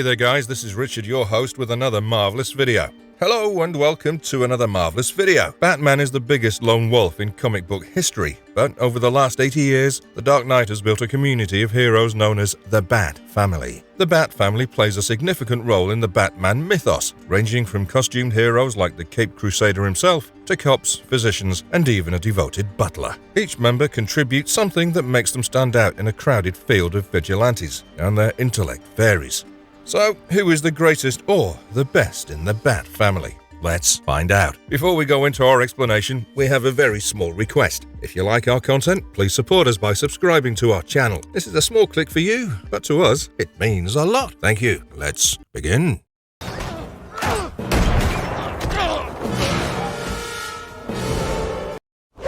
Hey there guys, this is Richard, your host, with another marvelous video. Hello and welcome to another marvelous video. Batman is the biggest lone wolf in comic book history, but over the last 80 years, the Dark Knight has built a community of heroes known as the Bat Family. The Bat Family plays a significant role in the Batman mythos, ranging from costumed heroes like the Caped Crusader himself, to cops, physicians, and even a devoted butler. Each member contributes something that makes them stand out in a crowded field of vigilantes, and their intellect varies. So, who is the greatest or the best in the Bat Family? Let's find out. Before we go into our explanation, we have a very small request. If you like our content, please support us by subscribing to our channel. This is a small click for you, but to us, it means a lot. Thank you. Let's begin.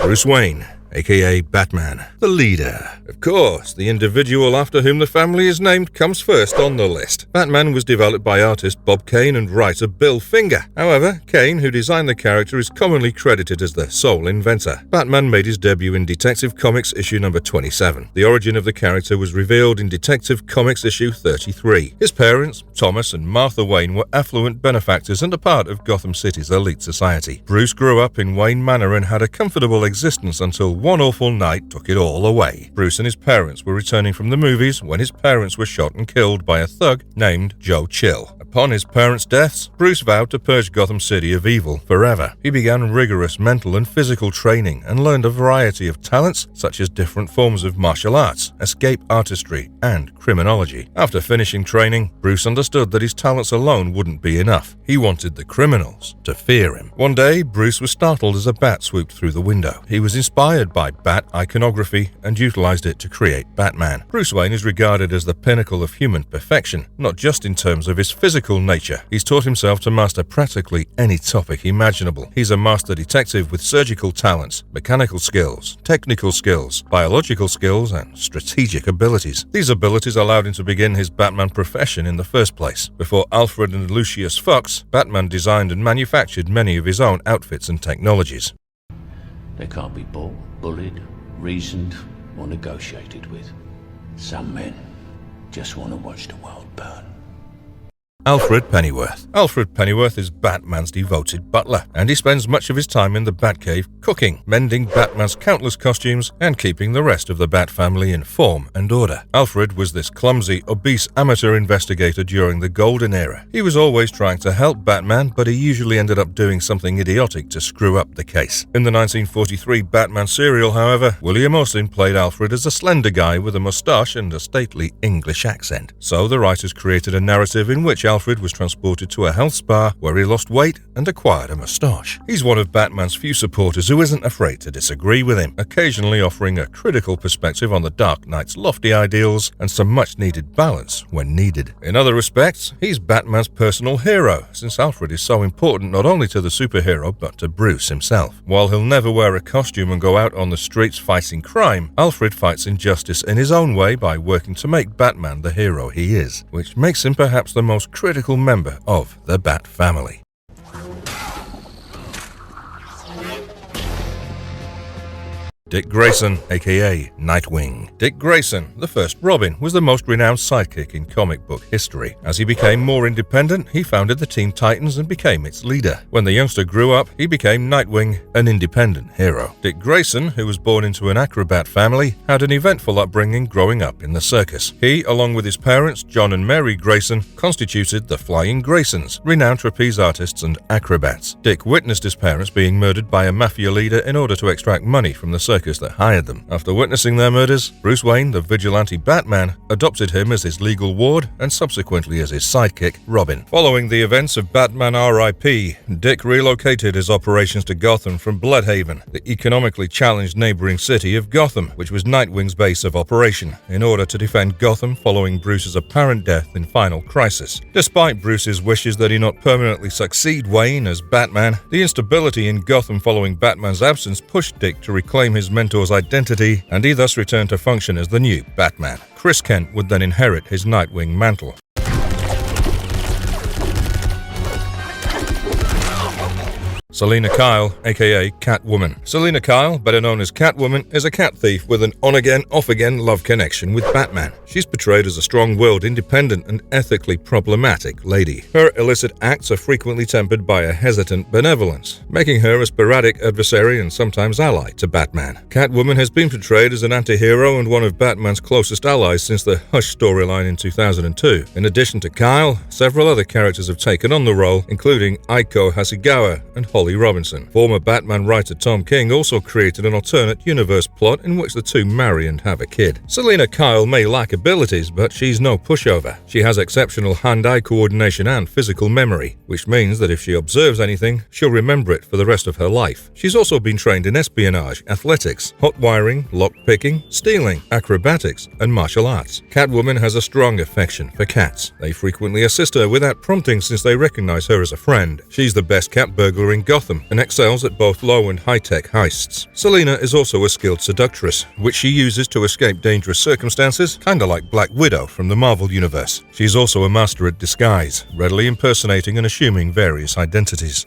Bruce Wayne, aka Batman, the leader. Of course, the individual after whom the family is named comes first on the list. Batman was developed by artist Bob Kane and writer Bill Finger. However, Kane, who designed the character, is commonly credited as the sole inventor. Batman made his debut in Detective Comics issue number 27. The origin of the character was revealed in Detective Comics issue 33. His parents, Thomas and Martha Wayne, were affluent benefactors and a part of Gotham City's elite society. Bruce grew up in Wayne Manor and had a comfortable existence until one awful night took it all away. Bruce and his parents were returning from the movies when his parents were shot and killed by a thug named Joe Chill. Upon his parents' deaths, Bruce vowed to purge Gotham City of evil forever. He began rigorous mental and physical training and learned a variety of talents such as different forms of martial arts, escape artistry, and criminology. After finishing training, Bruce understood that his talents alone wouldn't be enough. He wanted the criminals to fear him. One day, Bruce was startled as a bat swooped through the window. He was inspired by bat iconography and utilized it to create Batman. Bruce Wayne is regarded as the pinnacle of human perfection, not just in terms of his physical nature. He's taught himself to master practically any topic imaginable. He's a master detective with surgical talents, mechanical skills, technical skills, biological skills, and strategic abilities. These abilities allowed him to begin his Batman profession in the first place. Before Alfred and Lucius Fox, Batman designed and manufactured many of his own outfits and technologies. They can't be bought, bullied, reasoned, or negotiated with. Some men just want to watch the world burn. Alfred Pennyworth. Alfred Pennyworth is Batman's devoted butler, and he spends much of his time in the Batcave cooking, mending Batman's countless costumes, and keeping the rest of the Bat family in form and order. Alfred was this clumsy, obese amateur investigator during the Golden Era. He was always trying to help Batman, but he usually ended up doing something idiotic to screw up the case. In the 1943 Batman serial, however, William Austin played Alfred as a slender guy with a mustache and a stately English accent. So the writers created a narrative in which Alfred was transported to a health spa where he lost weight and acquired a moustache. He's one of Batman's few supporters who isn't afraid to disagree with him, occasionally offering a critical perspective on the Dark Knight's lofty ideals and some much-needed balance when needed. In other respects, he's Batman's personal hero, since Alfred is so important not only to the superhero but to Bruce himself. While he'll never wear a costume and go out on the streets fighting crime, Alfred fights injustice in his own way by working to make Batman the hero he is, which makes him perhaps the most critical member of the Bat family. Dick Grayson, aka Nightwing. Dick Grayson, the first Robin, was the most renowned sidekick in comic book history. As he became more independent, he founded the Teen Titans and became its leader. When the youngster grew up, he became Nightwing, an independent hero. Dick Grayson, who was born into an acrobat family, had an eventful upbringing growing up in the circus. He, along with his parents, John and Mary Grayson, constituted the Flying Graysons, renowned trapeze artists and acrobats. Dick witnessed his parents being murdered by a mafia leader in order to extract money from the circus that hired them. After witnessing their murders, Bruce Wayne, the vigilante Batman, adopted him as his legal ward and subsequently as his sidekick, Robin. Following the events of Batman R.I.P., Dick relocated his operations to Gotham from Bloodhaven, the economically challenged neighboring city of Gotham, which was Nightwing's base of operation, in order to defend Gotham following Bruce's apparent death in Final Crisis. Despite Bruce's wishes that he not permanently succeed Wayne as Batman, the instability in Gotham following Batman's absence pushed Dick to reclaim his mentor's identity, and he thus returned to function as the new Batman. Chris Kent would then inherit his Nightwing mantle. Selena Kyle, aka Catwoman. Selena Kyle, better known as Catwoman, is a cat thief with an on-again, off-again love connection with Batman. She's portrayed as a strong-willed, independent, and ethically problematic lady. Her illicit acts are frequently tempered by a hesitant benevolence, making her a sporadic adversary and sometimes ally to Batman. Catwoman has been portrayed as an anti-hero and one of Batman's closest allies since the Hush storyline in 2002. In addition to Kyle, several other characters have taken on the role, including Aiko Hasegawa and Holly Robinson. Former Batman writer Tom King also created an alternate universe plot in which the two marry and have a kid. Selena Kyle may lack abilities, but she's no pushover. She has exceptional hand-eye coordination and physical memory, which means that if she observes anything, she'll remember it for the rest of her life. She's also been trained in espionage, athletics, hot wiring, lock-picking, stealing, acrobatics, and martial arts. Catwoman has a strong affection for cats. They frequently assist her without prompting since they recognize her as a friend. She's the best cat burglar in Gotham and excels at both low and high-tech heists. Selena is also a skilled seductress, which she uses to escape dangerous circumstances, kinda like Black Widow from the Marvel Universe. She's also a master at disguise, readily impersonating and assuming various identities.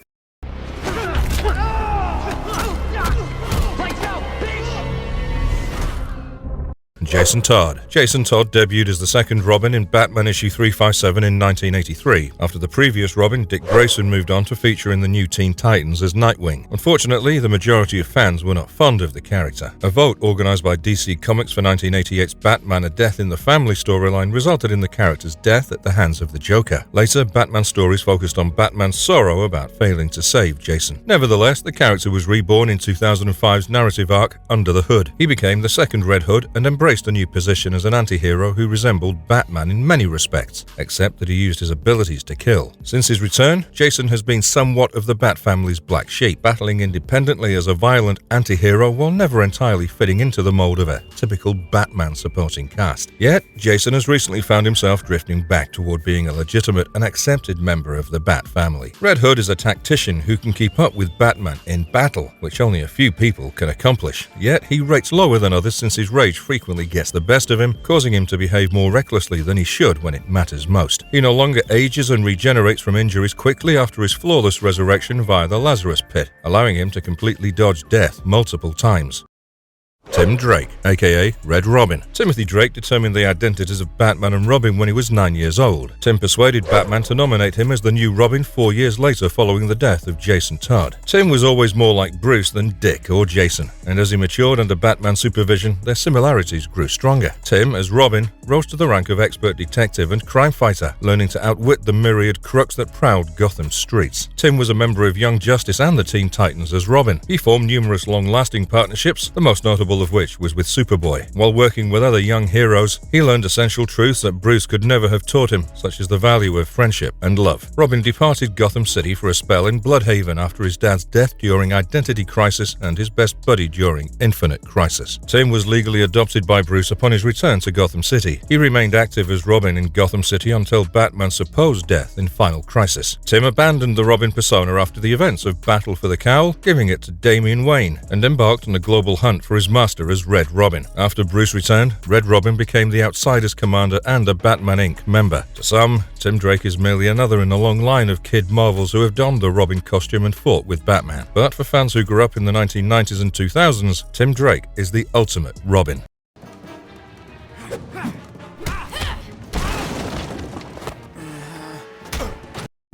Jason Todd. Jason Todd debuted as the second Robin in Batman issue 357 in 1983, after the previous Robin, Dick Grayson, moved on to feature in the new Teen Titans as Nightwing. Unfortunately, the majority of fans were not fond of the character. A vote organized by DC Comics for 1988's Batman: A Death in the Family storyline resulted in the character's death at the hands of the Joker. Later, Batman stories focused on Batman's sorrow about failing to save Jason. Nevertheless, the character was reborn in 2005's narrative arc Under the Hood. He became the second Red Hood and embraced a new position as an anti-hero who resembled Batman in many respects, except that he used his abilities to kill. Since his return, Jason has been somewhat of the Bat family's black sheep, battling independently as a violent anti-hero while never entirely fitting into the mold of a typical Batman supporting cast. Yet, Jason has recently found himself drifting back toward being a legitimate and accepted member of the Bat family. Red Hood is a tactician who can keep up with Batman in battle, which only a few people can accomplish. Yet, he rates lower than others since his rage frequently gets the best of him, causing him to behave more recklessly than he should when it matters most. He no longer ages and regenerates from injuries quickly after his flawless resurrection via the Lazarus Pit, allowing him to completely dodge death multiple times. Tim Drake, aka Red Robin. Timothy Drake determined the identities of Batman and Robin when he was 9 years old. Tim persuaded Batman to nominate him as the new Robin 4 years later following the death of Jason Todd. Tim was always more like Bruce than Dick or Jason, and as he matured under Batman's supervision, their similarities grew stronger. Tim, as Robin, rose to the rank of expert detective and crime fighter, learning to outwit the myriad crooks that prowled Gotham's streets. Tim was a member of Young Justice and the Teen Titans as Robin. He formed numerous long-lasting partnerships, the most notable of which was with Superboy. While working with other young heroes, he learned essential truths that Bruce could never have taught him, such as the value of friendship and love. Robin departed Gotham City for a spell in Bloodhaven after his dad's death during Identity Crisis and his best buddy during Infinite Crisis. Tim was legally adopted by Bruce upon his return to Gotham City. He remained active as Robin in Gotham City until Batman's supposed death in Final Crisis. Tim abandoned the Robin persona after the events of Battle for the Cowl, giving it to Damian Wayne, and embarked on a global hunt for his master as Red Robin. After Bruce returned, Red Robin became the Outsiders commander and a Batman Inc. member. To some, Tim Drake is merely another in a long line of kid Marvels who have donned the Robin costume and fought with Batman. But for fans who grew up in the 1990s and 2000s, Tim Drake is the ultimate Robin.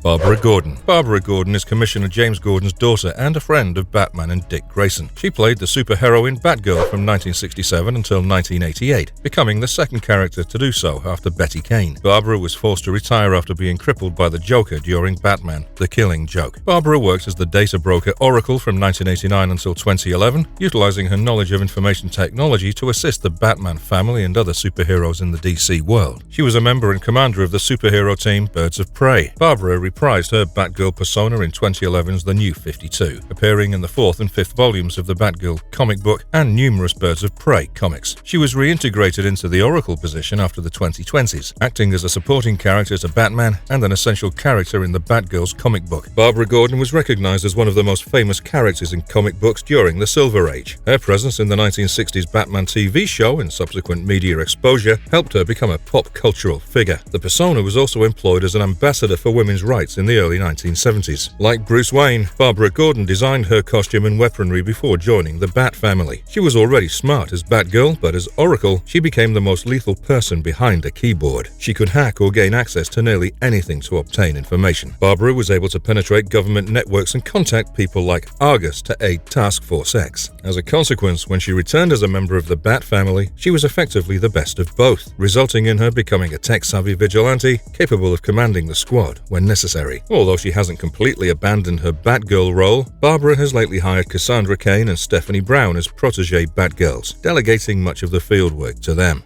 Barbara Gordon. Barbara Gordon is Commissioner James Gordon's daughter and a friend of Batman and Dick Grayson. She played the superheroine Batgirl from 1967 until 1988, becoming the second character to do so after Betty Kane. Barbara was forced to retire after being crippled by the Joker during Batman: The Killing Joke. Barbara worked as the data broker Oracle from 1989 until 2011, utilizing her knowledge of information technology to assist the Batman family and other superheroes in the DC world. She was a member and commander of the superhero team Birds of Prey. Barbara reprised her Batgirl persona in 2011's The New 52, appearing in the 4th and 5th volumes of the Batgirl comic book and numerous Birds of Prey comics. She was reintegrated into the Oracle position after the 2020s, acting as a supporting character to Batman and an essential character in the Batgirl's comic book. Barbara Gordon was recognized as one of the most famous characters in comic books during the Silver Age. Her presence in the 1960s Batman TV show and subsequent media exposure helped her become a pop cultural figure. The persona was also employed as an ambassador for women's rights rights in the early 1970s. Like Bruce Wayne, Barbara Gordon designed her costume and weaponry before joining the Bat family. She was already smart as Batgirl, but as Oracle, she became the most lethal person behind a keyboard. She could hack or gain access to nearly anything to obtain information. Barbara was able to penetrate government networks and contact people like Argus to aid Task Force X. As a consequence, when she returned as a member of the Bat family, she was effectively the best of both, resulting in her becoming a tech-savvy vigilante capable of commanding the squad when necessary. Although she hasn't completely abandoned her Batgirl role, Barbara has lately hired Cassandra Kane and Stephanie Brown as protege Batgirls, delegating much of the fieldwork to them.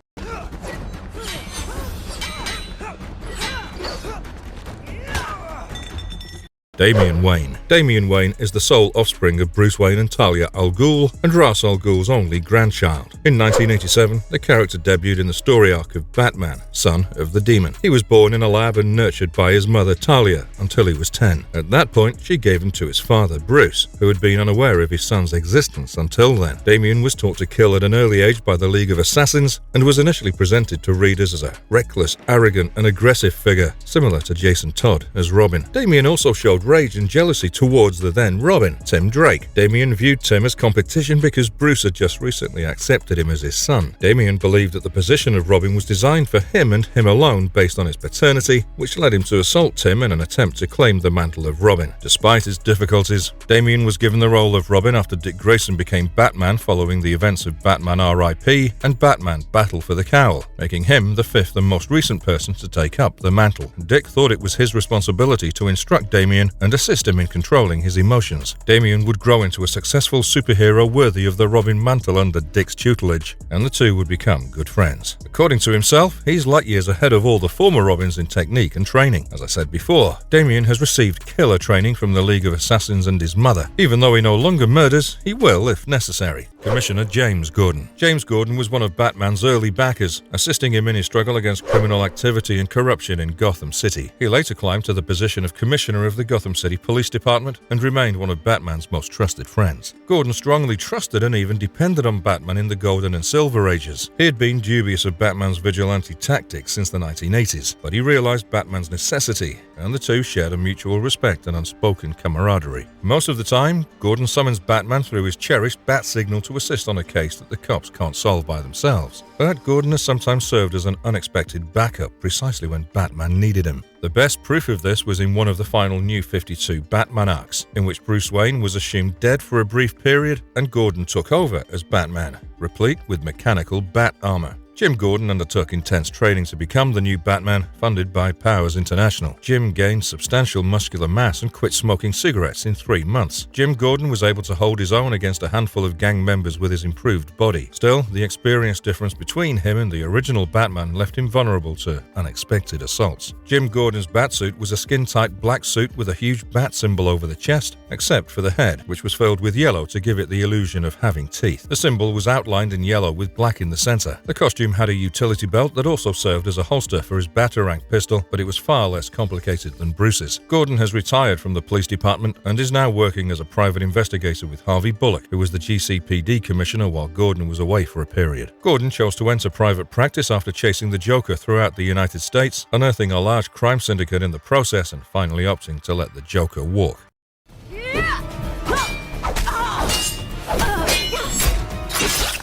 Damian Wayne. Damian Wayne is the sole offspring of Bruce Wayne and Talia al Ghul, and Ra's al Ghul's only grandchild. In 1987, the character debuted in the story arc of Batman, Son of the Demon. He was born in a lab and nurtured by his mother Talia until he was 10. At that point, she gave him to his father, Bruce, who had been unaware of his son's existence until then. Damian was taught to kill at an early age by the League of Assassins, and was initially presented to readers as a reckless, arrogant, and aggressive figure, similar to Jason Todd as Robin. Damian also showed rage and jealousy towards the then Robin, Tim Drake. Damian viewed Tim as competition because Bruce had just recently accepted him as his son. Damian believed that the position of Robin was designed for him and him alone based on his paternity, which led him to assault Tim in an attempt to claim the mantle of Robin. Despite his difficulties, Damian was given the role of Robin after Dick Grayson became Batman following the events of Batman R.I.P. and Batman Battle for the Cowl, making him the fifth and most recent person to take up the mantle. Dick thought it was his responsibility to instruct Damian and assist him in controlling his emotions. Damian would grow into a successful superhero worthy of the Robin mantle under Dick's tutelage, and the two would become good friends. According to himself, he's light years ahead of all the former Robins in technique and training. As I said before, Damian has received killer training from the League of Assassins and his mother. Even though he no longer murders, he will if necessary. Commissioner James Gordon. James Gordon was one of Batman's early backers, assisting him in his struggle against criminal activity and corruption in Gotham City. He later climbed to the position of Commissioner of the Gotham City Police Department and remained one of Batman's most trusted friends. Gordon strongly trusted and even depended on Batman in the Golden and Silver Ages. He had been dubious of Batman's vigilante tactics since the 1980s, but he realized Batman's necessity, and the two shared a mutual respect and unspoken camaraderie. Most of the time, Gordon summons Batman through his cherished bat signal to assist on a case that the cops can't solve by themselves. But Gordon has sometimes served as an unexpected backup precisely when Batman needed him. The best proof of this was in one of the final New 52 Batman arcs, in which Bruce Wayne was assumed dead for a brief period and Gordon took over as Batman, replete with mechanical bat armor. Jim Gordon undertook intense training to become the new Batman, funded by Powers International. Jim gained substantial muscular mass and quit smoking cigarettes in 3 months. Jim Gordon was able to hold his own against a handful of gang members with his improved body. Still, the experience difference between him and the original Batman left him vulnerable to unexpected assaults. Jim Gordon's batsuit was a skin-tight black suit with a huge bat symbol over the chest, except for the head, which was filled with yellow to give it the illusion of having teeth. The symbol was outlined in yellow with black in the center. The costume had a utility belt that also served as a holster for his Batarang pistol, but it was far less complicated than Bruce's. Gordon has retired from the police department and is now working as a private investigator with Harvey Bullock, who was the GCPD commissioner while Gordon was away for a period. Gordon chose to enter private practice after chasing the Joker throughout the United States, unearthing a large crime syndicate in the process and finally opting to let the Joker walk.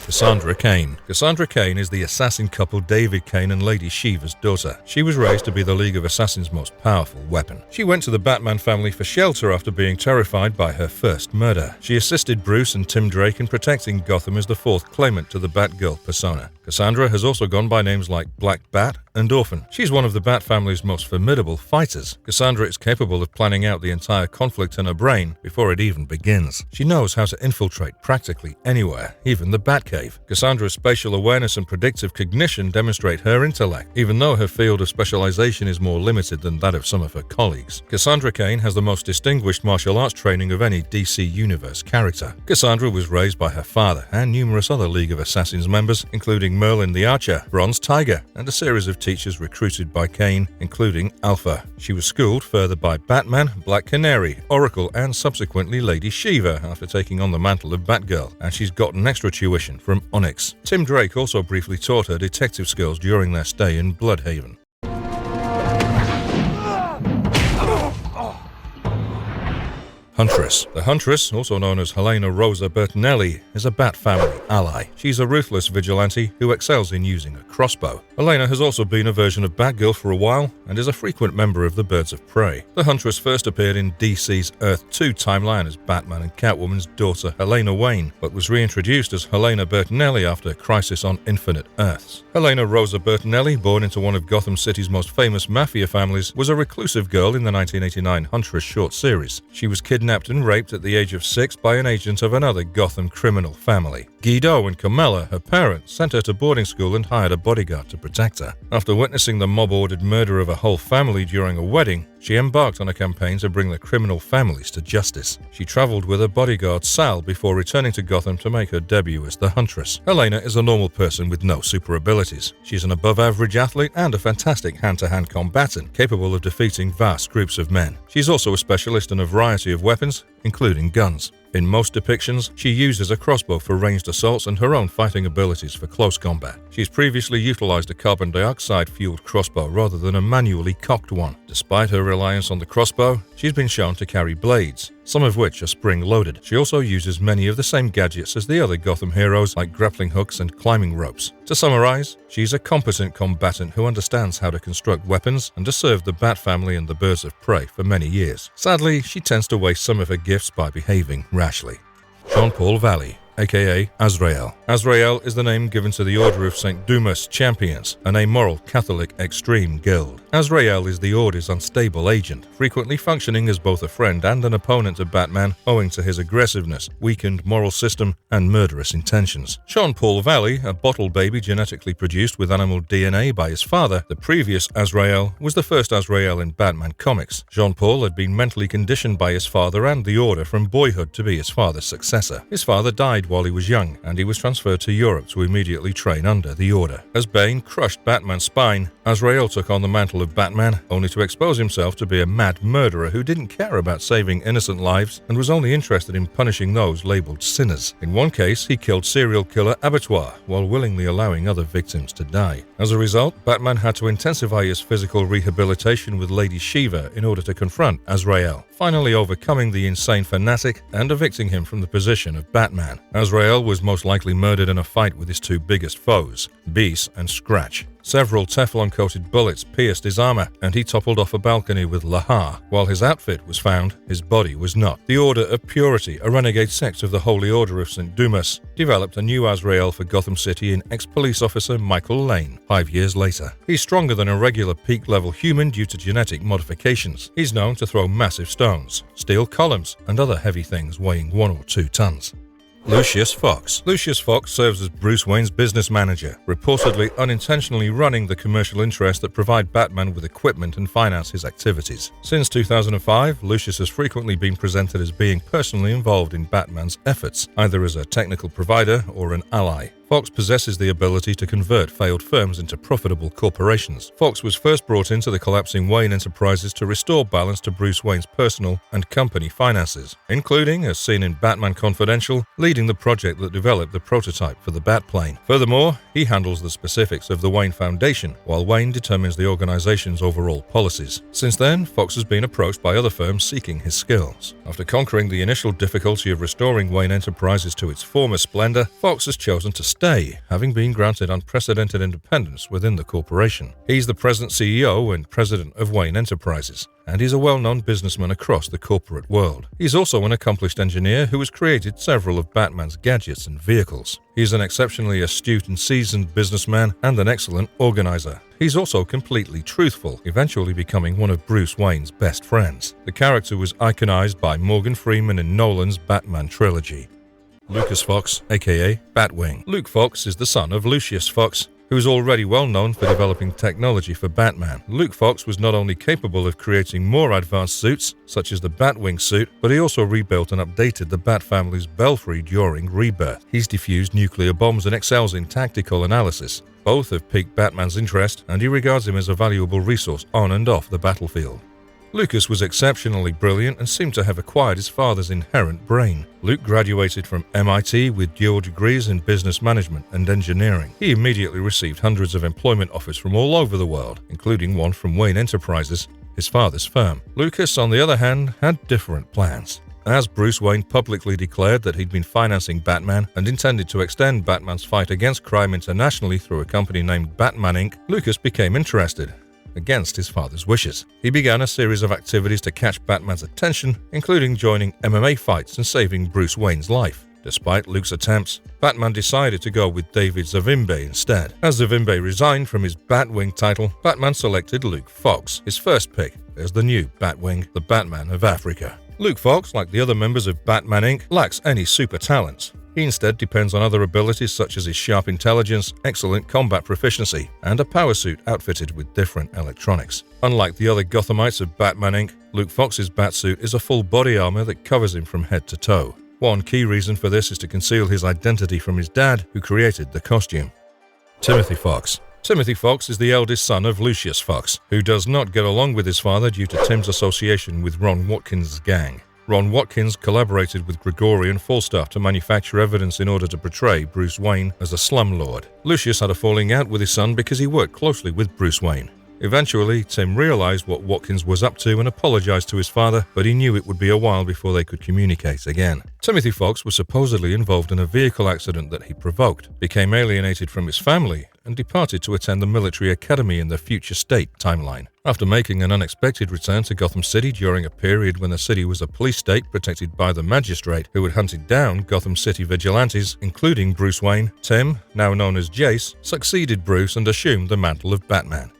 Cassandra Kane. Cassandra Kane is the assassin couple David Kane and Lady Shiva's daughter. She was raised to be the League of Assassins' most powerful weapon. She went to the Batman family for shelter after being terrified by her first murder. She assisted Bruce and Tim Drake in protecting Gotham as the fourth claimant to the Batgirl persona. Cassandra has also gone by names like Black Bat and Orphan. She's one of the Bat family's most formidable fighters. Cassandra is capable of planning out the entire conflict in her brain before it even begins. She knows how to infiltrate practically anywhere, even the Batcave. Cassandra's spatial awareness and predictive cognition demonstrate her intellect, even though her field of specialization is more limited than that of some of her colleagues. Cassandra Kane has the most distinguished martial arts training of any DC Universe character. Cassandra was raised by her father and numerous other League of Assassins members, including Merlin the Archer, Bronze Tiger, and a series of teachers recruited by Kane, including Alpha. She was schooled further by Batman, Black Canary, Oracle, and subsequently Lady Shiva after taking on the mantle of Batgirl, and she's gotten extra tuition from Onyx. Tim Drake also briefly taught her detective skills during their stay in Bloodhaven. Huntress. The Huntress, also known as Helena Rosa Bertinelli, is a Bat family ally. She's a ruthless vigilante who excels in using a crossbow. Helena has also been a version of Batgirl for a while and is a frequent member of the Birds of Prey. The Huntress first appeared in DC's Earth 2 timeline as Batman and Catwoman's daughter Helena Wayne, but was reintroduced as Helena Bertinelli after Crisis on Infinite Earths. Helena Rosa Bertinelli, born into one of Gotham City's most famous mafia families, was a reclusive girl in the 1989 Huntress short series. She was kidnapped and raped at the age of 6 by an agent of another Gotham criminal family. Guido and Carmela, her parents, sent her to boarding school and hired a bodyguard to protect her. After witnessing the mob-ordered murder of a whole family during a wedding, she embarked on a campaign to bring the criminal families to justice. She traveled with her bodyguard Sal before returning to Gotham to make her debut as the Huntress. Helena is a normal person with no super abilities. She's an above-average athlete and a fantastic hand-to-hand combatant, capable of defeating vast groups of men. She's also a specialist in a variety of weapons, including guns. In most depictions, she uses a crossbow for ranged assaults and her own fighting abilities for close combat. She's previously utilized a carbon dioxide-fueled crossbow rather than a manually cocked one. Despite her reliance on the crossbow, she's been shown to carry blades, some of which are spring-loaded. She also uses many of the same gadgets as the other Gotham heroes, like grappling hooks and climbing ropes. To summarize, she's a competent combatant who understands how to construct weapons and has served the Bat family and the Birds of Prey for many years. Sadly, she tends to waste some of her gifts by behaving rashly. Jean-Paul Valley, aka Azrael. Azrael is the name given to the Order of St. Dumas Champions, an amoral Catholic extreme guild. Azrael is the Order's unstable agent, frequently functioning as both a friend and an opponent to Batman owing to his aggressiveness, weakened moral system, and murderous intentions. Jean-Paul Valley, a bottle baby genetically produced with animal DNA by his father, the previous Azrael, was the first Azrael in Batman comics. Jean-Paul had been mentally conditioned by his father and the Order from boyhood to be his father's successor. His father died while he was young, and he was transferred to Europe to immediately train under the Order. As Bane crushed Batman's spine, Azrael took on the mantle of Batman, only to expose himself to be a mad murderer who didn't care about saving innocent lives and was only interested in punishing those labeled sinners. In one case, he killed serial killer Abattoir while willingly allowing other victims to die. As a result, Batman had to intensify his physical rehabilitation with Lady Shiva in order to confront Azrael, finally overcoming the insane fanatic and evicting him from the position of Batman. Azrael was most likely murdered in a fight with his two biggest foes, Beast and Scratch. Several Teflon-coated bullets pierced his armor, and he toppled off a balcony with Lahar. While his outfit was found, his body was not. The Order of Purity, a renegade sect of the Holy Order of St. Dumas, developed a new Azrael for Gotham City in ex-police officer Michael Lane 5 years later. He's stronger than a regular peak-level human due to genetic modifications. He's known to throw massive stones, steel columns, and other heavy things weighing 1 or 2 tons. Lucius Fox. Lucius Fox serves as Bruce Wayne's business manager, reportedly unintentionally running the commercial interests that provide Batman with equipment and finance his activities. Since 2005, Lucius has frequently been presented as being personally involved in Batman's efforts, either as a technical provider or an ally. Fox possesses the ability to convert failed firms into profitable corporations. Fox was first brought into the collapsing Wayne Enterprises to restore balance to Bruce Wayne's personal and company finances, including, as seen in Batman Confidential, leading the project that developed the prototype for the Batplane. Furthermore, he handles the specifics of the Wayne Foundation, while Wayne determines the organization's overall policies. Since then, Fox has been approached by other firms seeking his skills. After conquering the initial difficulty of restoring Wayne Enterprises to its former splendor, Fox has chosen to stay, having been granted unprecedented independence within the corporation. He's the present CEO and president of Wayne Enterprises, and he's a well-known businessman across the corporate world. He's also an accomplished engineer who has created several of Batman's gadgets and vehicles. He's an exceptionally astute and seasoned businessman and an excellent organizer. He's also completely truthful, eventually becoming one of Bruce Wayne's best friends. The character was iconized by Morgan Freeman in Nolan's Batman trilogy. Lucas Fox, aka Batwing. Luke Fox is the son of Lucius Fox, who is already well known for developing technology for Batman. Luke Fox was not only capable of creating more advanced suits, such as the Batwing suit, but he also rebuilt and updated the Bat family's Belfry during Rebirth. He's defused nuclear bombs and excels in tactical analysis. Both have piqued Batman's interest, and he regards him as a valuable resource on and off the battlefield. Lucas was exceptionally brilliant and seemed to have acquired his father's inherent brain. Luke graduated from MIT with dual degrees in business management and engineering. He immediately received hundreds of employment offers from all over the world, including one from Wayne Enterprises, his father's firm. Lucas, on the other hand, had different plans. As Bruce Wayne publicly declared that he'd been financing Batman and intended to extend Batman's fight against crime internationally through a company named Batman Inc., Lucas became interested, against his father's wishes. He began a series of activities to catch Batman's attention, including joining MMA fights and saving Bruce Wayne's life. Despite Luke's attempts, Batman decided to go with DavidZavimbe instead. As Zavimbe resigned from his Batwing title, Batman selected Luke Fox, his first pick, as the new Batwing, the Batman of Africa. Luke Fox, like the other members of Batman Inc., lacks any super talents. He instead depends on other abilities such as his sharp intelligence, excellent combat proficiency, and a power suit outfitted with different electronics. Unlike the other Gothamites of Batman Inc., Luke Fox's batsuit is a full body armor that covers him from head to toe. One key reason for this is to conceal his identity from his dad, who created the costume. Timothy Fox. Timothy Fox is the eldest son of Lucius Fox, who does not get along with his father due to Tim's association with Ron Watkins' gang. Ron Watkins collaborated with Grigori and Falstaff to manufacture evidence in order to portray Bruce Wayne as a slumlord. Lucius had a falling out with his son because he worked closely with Bruce Wayne. Eventually, Tim realized what Watkins was up to and apologized to his father, but he knew it would be a while before they could communicate again. Timothy Fox was supposedly involved in a vehicle accident that he provoked, became alienated from his family, and departed to attend the military academy in the future state timeline. After making an unexpected return to Gotham City during a period when the city was a police state protected by the magistrate who had hunted down Gotham City vigilantes, including Bruce Wayne, Tim, now known as Jace, succeeded Bruce and assumed the mantle of Batman.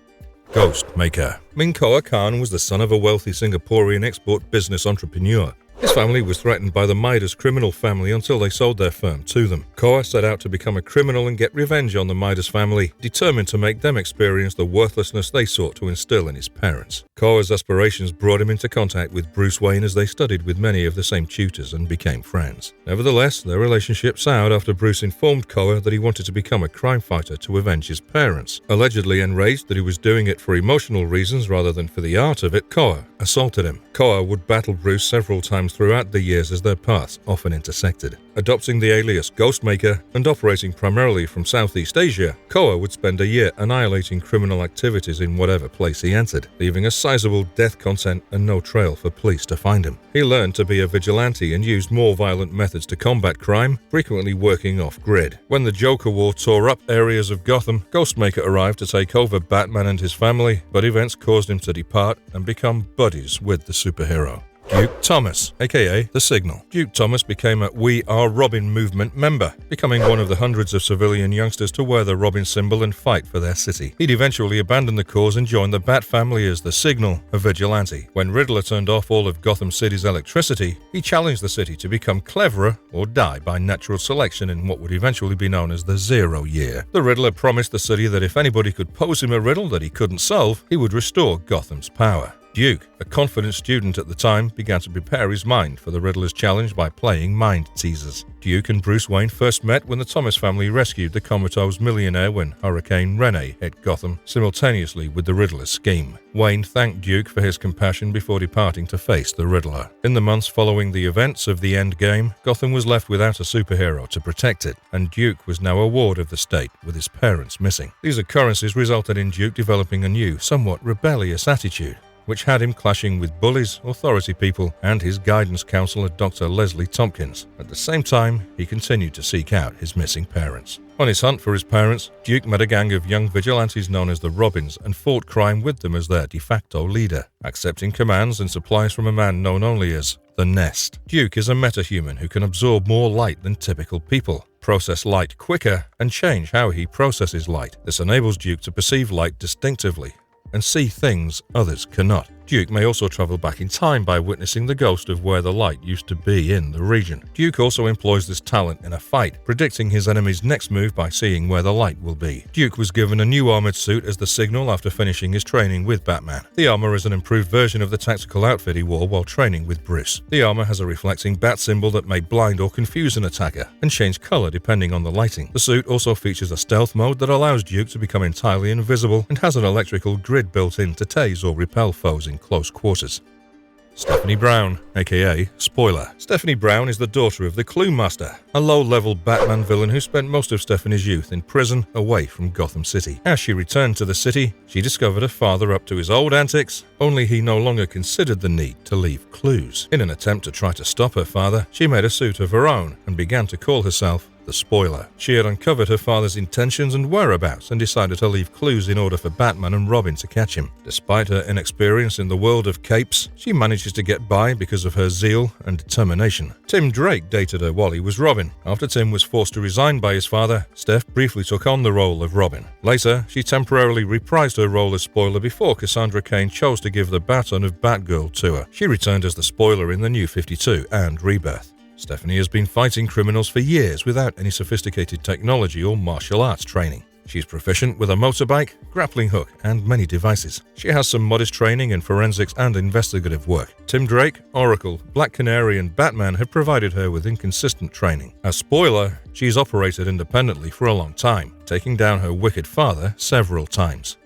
Ghostmaker. Minkoa Khan was the son of a wealthy Singaporean export business entrepreneur. His family was threatened by the Midas criminal family until they sold their firm to them. Koa set out to become a criminal and get revenge on the Midas family, determined to make them experience the worthlessness they sought to instill in his parents. Koa's aspirations brought him into contact with Bruce Wayne as they studied with many of the same tutors and became friends. Nevertheless, their relationship soured after Bruce informed Koa that he wanted to become a crime fighter to avenge his parents. Allegedly enraged that he was doing it for emotional reasons rather than for the art of it, Koa assaulted him. Koa would battle Bruce several times throughout the years as their paths often intersected. Adopting the alias Ghostmaker and operating primarily from Southeast Asia, Koa would spend a year annihilating criminal activities in whatever place he entered, leaving a sizable death content and no trail for police to find him. He learned to be a vigilante and used more violent methods to combat crime, frequently working off-grid. When the Joker War tore up areas of Gotham, Ghostmaker arrived to take over Batman and his family, but events caused him to depart and become buddies with the superhero. Duke Thomas, aka The Signal. Duke Thomas became a We Are Robin movement member, becoming one of the hundreds of civilian youngsters to wear the Robin symbol and fight for their city. He'd eventually abandon the cause and join the Bat family as The Signal, a vigilante. When Riddler turned off all of Gotham City's electricity, he challenged the city to become cleverer or die by natural selection in what would eventually be known as the 0 Year. The Riddler promised the city that if anybody could pose him a riddle that he couldn't solve, he would restore Gotham's power. Duke, a confident student at the time, began to prepare his mind for the Riddler's challenge by playing mind teasers. Duke and Bruce Wayne first met when the Thomas family rescued the comatose millionaire when Hurricane Rene hit Gotham, simultaneously with the Riddler's scheme. Wayne thanked Duke for his compassion before departing to face the Riddler. In the months following the events of the Endgame, Gotham was left without a superhero to protect it, and Duke was now a ward of the state, with his parents missing. These occurrences resulted in Duke developing a new, somewhat rebellious attitude, which had him clashing with bullies, authority people, and his guidance counselor Dr. Leslie Tompkins. At the same time, he continued to seek out his missing parents. On his hunt for his parents, Duke met a gang of young vigilantes known as the Robins and fought crime with them as their de facto leader, accepting commands and supplies from a man known only as the Nest. Duke is a metahuman who can absorb more light than typical people, process light quicker, and change how he processes light. This enables Duke to perceive light distinctively and see things others cannot. Duke may also travel back in time by witnessing the ghost of where the light used to be in the region. Duke also employs this talent in a fight, predicting his enemy's next move by seeing where the light will be. Duke was given a new armored suit as the Signal after finishing his training with Batman. The armor is an improved version of the tactical outfit he wore while training with Bruce. The armor has a reflecting bat symbol that may blind or confuse an attacker, and change color depending on the lighting. The suit also features a stealth mode that allows Duke to become entirely invisible and has an electrical grid built in to tase or repel foes in close quarters. Stephanie Brown, aka Spoiler. Stephanie Brown is the daughter of the Clue Master, a low-level Batman villain who spent most of Stephanie's youth in prison away from Gotham City. As she returned to the city, she discovered her father up to his old antics, only he no longer considered the need to leave clues. In an attempt to try to stop her father, she made a suit of her own and began to call herself the Spoiler. She had uncovered her father's intentions and whereabouts and decided to leave clues in order for Batman and Robin to catch him. Despite her inexperience in the world of capes, she manages to get by because of her zeal and determination. Tim Drake dated her while he was Robin. After Tim was forced to resign by his father, Steph briefly took on the role of Robin. Later, she temporarily reprised her role as Spoiler before Cassandra Kane chose to give the baton of Batgirl to her. She returned as the Spoiler in the New 52 and Rebirth. Stephanie has been fighting criminals for years without any sophisticated technology or martial arts training. She's proficient with a motorbike, grappling hook, and many devices. She has some modest training in forensics and investigative work. Tim Drake, Oracle, Black Canary, and Batman have provided her with inconsistent training. As Spoiler, she's operated independently for a long time, taking down her wicked father several times.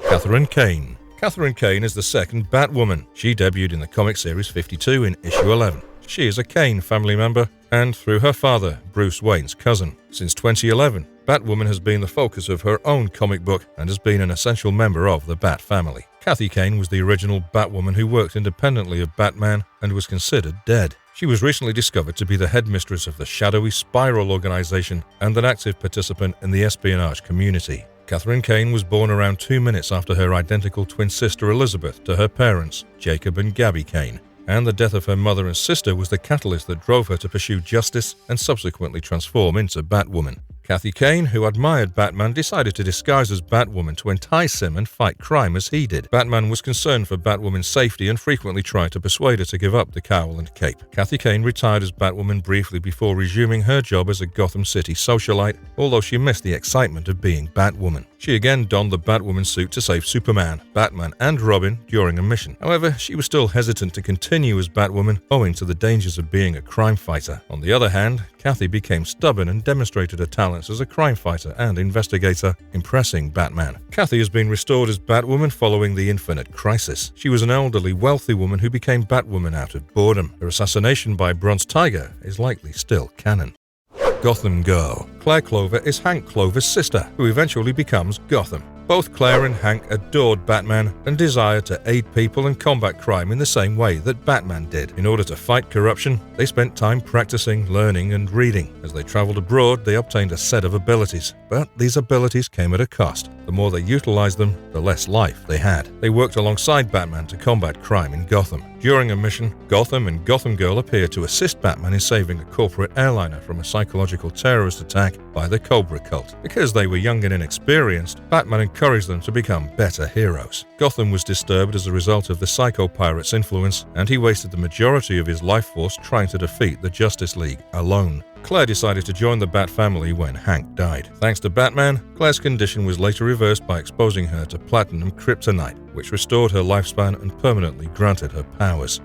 Catherine Kane. Catherine Kane is the second Batwoman. She debuted in the comic series 52 in issue 11. She is a Kane family member and, through her father, Bruce Wayne's cousin. Since 2011, Batwoman has been the focus of her own comic book and has been an essential member of the Bat family. Kathy Kane was the original Batwoman who worked independently of Batman and was considered dead. She was recently discovered to be the headmistress of the shadowy Spiral organization and an active participant in the espionage community. Catherine Kane was born around 2 minutes after her identical twin sister Elizabeth to her parents, Jacob and Gabby Kane, and the death of her mother and sister was the catalyst that drove her to pursue justice and subsequently transform into Batwoman. Kathy Kane, who admired Batman, decided to disguise as Batwoman to entice him and fight crime as he did. Batman was concerned for Batwoman's safety and frequently tried to persuade her to give up the cowl and cape. Kathy Kane retired as Batwoman briefly before resuming her job as a Gotham City socialite, although she missed the excitement of being Batwoman. She again donned the Batwoman suit to save Superman, Batman, and Robin during a mission. However, she was still hesitant to continue as Batwoman owing to the dangers of being a crime fighter. On the other hand, Kathy became stubborn and demonstrated her talents as a crime fighter and investigator, impressing Batman. Kathy has been restored as Batwoman following the Infinite Crisis. She was an elderly, wealthy woman who became Batwoman out of boredom. Her assassination by Bronze Tiger is likely still canon. Gotham Girl. Claire Clover is Hank Clover's sister, who eventually becomes Gotham. Both Claire and Hank adored Batman and desired to aid people and combat crime in the same way that Batman did. In order to fight corruption, they spent time practicing, learning, and reading. As they traveled abroad, they obtained a set of abilities. But these abilities came at a cost. The more they utilized them, the less life they had. They worked alongside Batman to combat crime in Gotham. During a mission, Gotham and Gotham Girl appear to assist Batman in saving a corporate airliner from a psychological terrorist attack by the Cobra cult. Because they were young and inexperienced, Batman encouraged them to become better heroes. Gotham was disturbed as a result of the Psycho Pirate's influence, and he wasted the majority of his life force trying to defeat the Justice League alone. Claire decided to join the Bat family when Hank died. Thanks to Batman, Claire's condition was later reversed by exposing her to platinum kryptonite, which restored her lifespan and permanently granted her powers.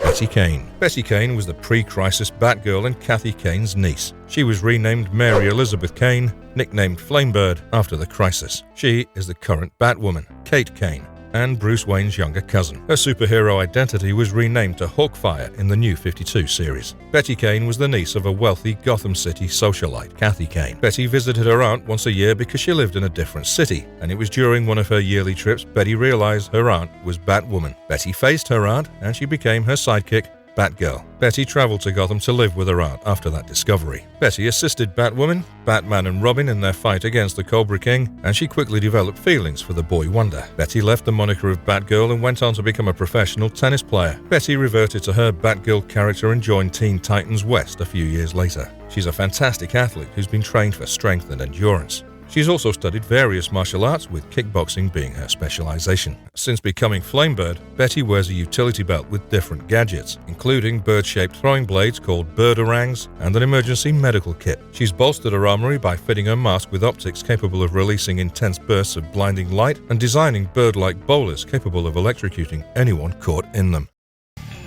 Betty Kane. Betty Kane was the pre-crisis Batgirl and Kathy Kane's niece. She was renamed Mary Elizabeth Kane, nicknamed Flamebird, after the crisis. She is the current Batwoman, Kate Kane, and Bruce Wayne's younger cousin. Her superhero identity was renamed to Hawkfire in the New 52 series. Betty Kane was the niece of a wealthy Gotham City socialite, Kathy Kane. Betty visited her aunt once a year because she lived in a different city, and it was during one of her yearly trips Betty realized her aunt was Batwoman. Betty faced her aunt, and she became her sidekick, Batgirl. Betty traveled to Gotham to live with her aunt after that discovery. Betty assisted Batwoman, Batman, and Robin in their fight against the Cobra King, and she quickly developed feelings for the boy wonder. Betty left the moniker of Batgirl and went on to become a professional tennis player. Betty reverted to her Batgirl character and joined Teen Titans West a few years later. She's a fantastic athlete who's been trained for strength and endurance. She's also studied various martial arts, with kickboxing being her specialization. Since becoming Flamebird, Betty wears a utility belt with different gadgets, including bird-shaped throwing blades called bird-orangs and an emergency medical kit. She's bolstered her armory by fitting her mask with optics capable of releasing intense bursts of blinding light and designing bird-like bowlers capable of electrocuting anyone caught in them.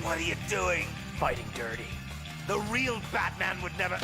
What are you doing? Fighting dirty. The real Batman would never...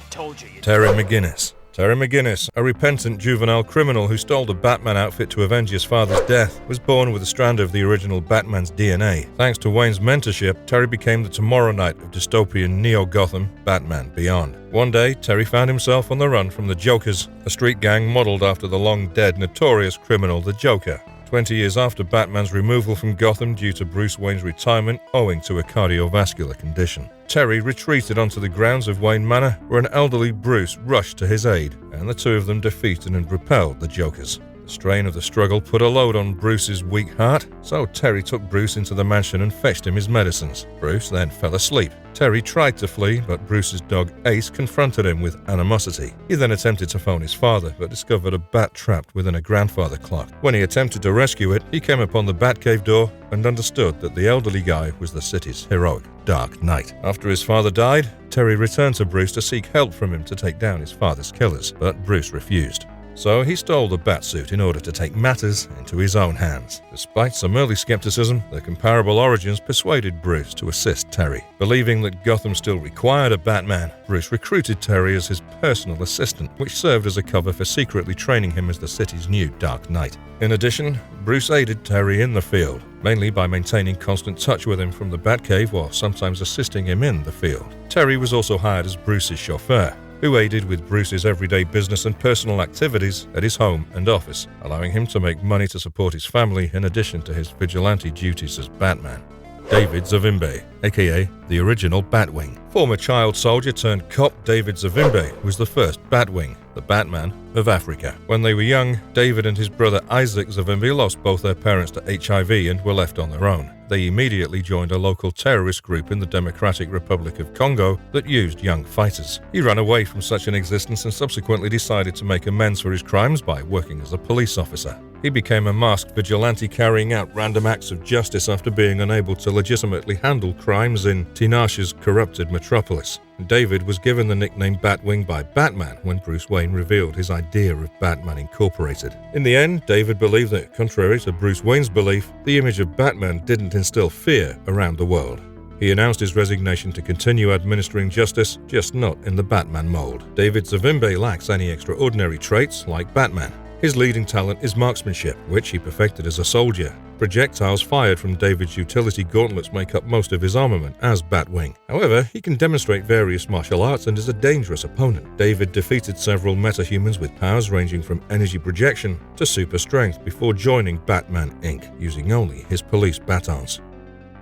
Told you. Terry McGinnis. Terry McGinnis, a repentant juvenile criminal who stole the Batman outfit to avenge his father's death, was born with a strand of the original Batman's DNA. Thanks to Wayne's mentorship, Terry became the Tomorrow Knight of dystopian Neo-Gotham Batman Beyond. One day, Terry found himself on the run from the Jokers, a street gang modeled after the long-dead notorious criminal the Joker. 20 years after Batman's removal from Gotham due to Bruce Wayne's retirement owing to a cardiovascular condition, Terry retreated onto the grounds of Wayne Manor, where an elderly Bruce rushed to his aid, and the two of them defeated and repelled the Jokers. The strain of the struggle put a load on Bruce's weak heart, so Terry took Bruce into the mansion and fetched him his medicines. Bruce then fell asleep. Terry tried to flee, but Bruce's dog Ace confronted him with animosity. He then attempted to phone his father, but discovered a bat trapped within a grandfather clock. When he attempted to rescue it, he came upon the Batcave door and understood that the elderly guy was the city's heroic Dark Knight. After his father died, Terry returned to Bruce to seek help from him to take down his father's killers, but Bruce refused. So he stole the Batsuit in order to take matters into his own hands. Despite some early skepticism, the comparable origins persuaded Bruce to assist Terry. Believing that Gotham still required a Batman, Bruce recruited Terry as his personal assistant, which served as a cover for secretly training him as the city's new Dark Knight. In addition, Bruce aided Terry in the field, mainly by maintaining constant touch with him from the Batcave while sometimes assisting him in the field. Terry was also hired as Bruce's chauffeur, who aided with Bruce's everyday business and personal activities at his home and office, allowing him to make money to support his family in addition to his vigilante duties as Batman. DavidZavimbe, aka the original Batwing. Former child soldier turned cop DavidZavimbe was the first Batwing, the Batman of Africa. When they were young, David and his brother Isaac Zavimbe lost both their parents to HIV and were left on their own. They immediately joined a local terrorist group in the Democratic Republic of Congo that used young fighters. He ran away from such an existence and subsequently decided to make amends for his crimes by working as a police officer. He became a masked vigilante carrying out random acts of justice after being unable to legitimately handle crimes in Tinashe's corrupted metropolis. David was given the nickname Batwing by Batman when Bruce Wayne revealed his idea of Batman Incorporated. In the end, David believed that, contrary to Bruce Wayne's belief, the image of Batman didn't instill fear around the world. He announced his resignation to continue administering justice, just not in the Batman mold. DavidZavimbe lacks any extraordinary traits like Batman. His leading talent is marksmanship, which he perfected as a soldier. Projectiles fired from David's utility gauntlets make up most of his armament as Batwing. However, he can demonstrate various martial arts and is a dangerous opponent. David defeated several metahumans with powers ranging from energy projection to super strength before joining Batman Inc., using only his police batons.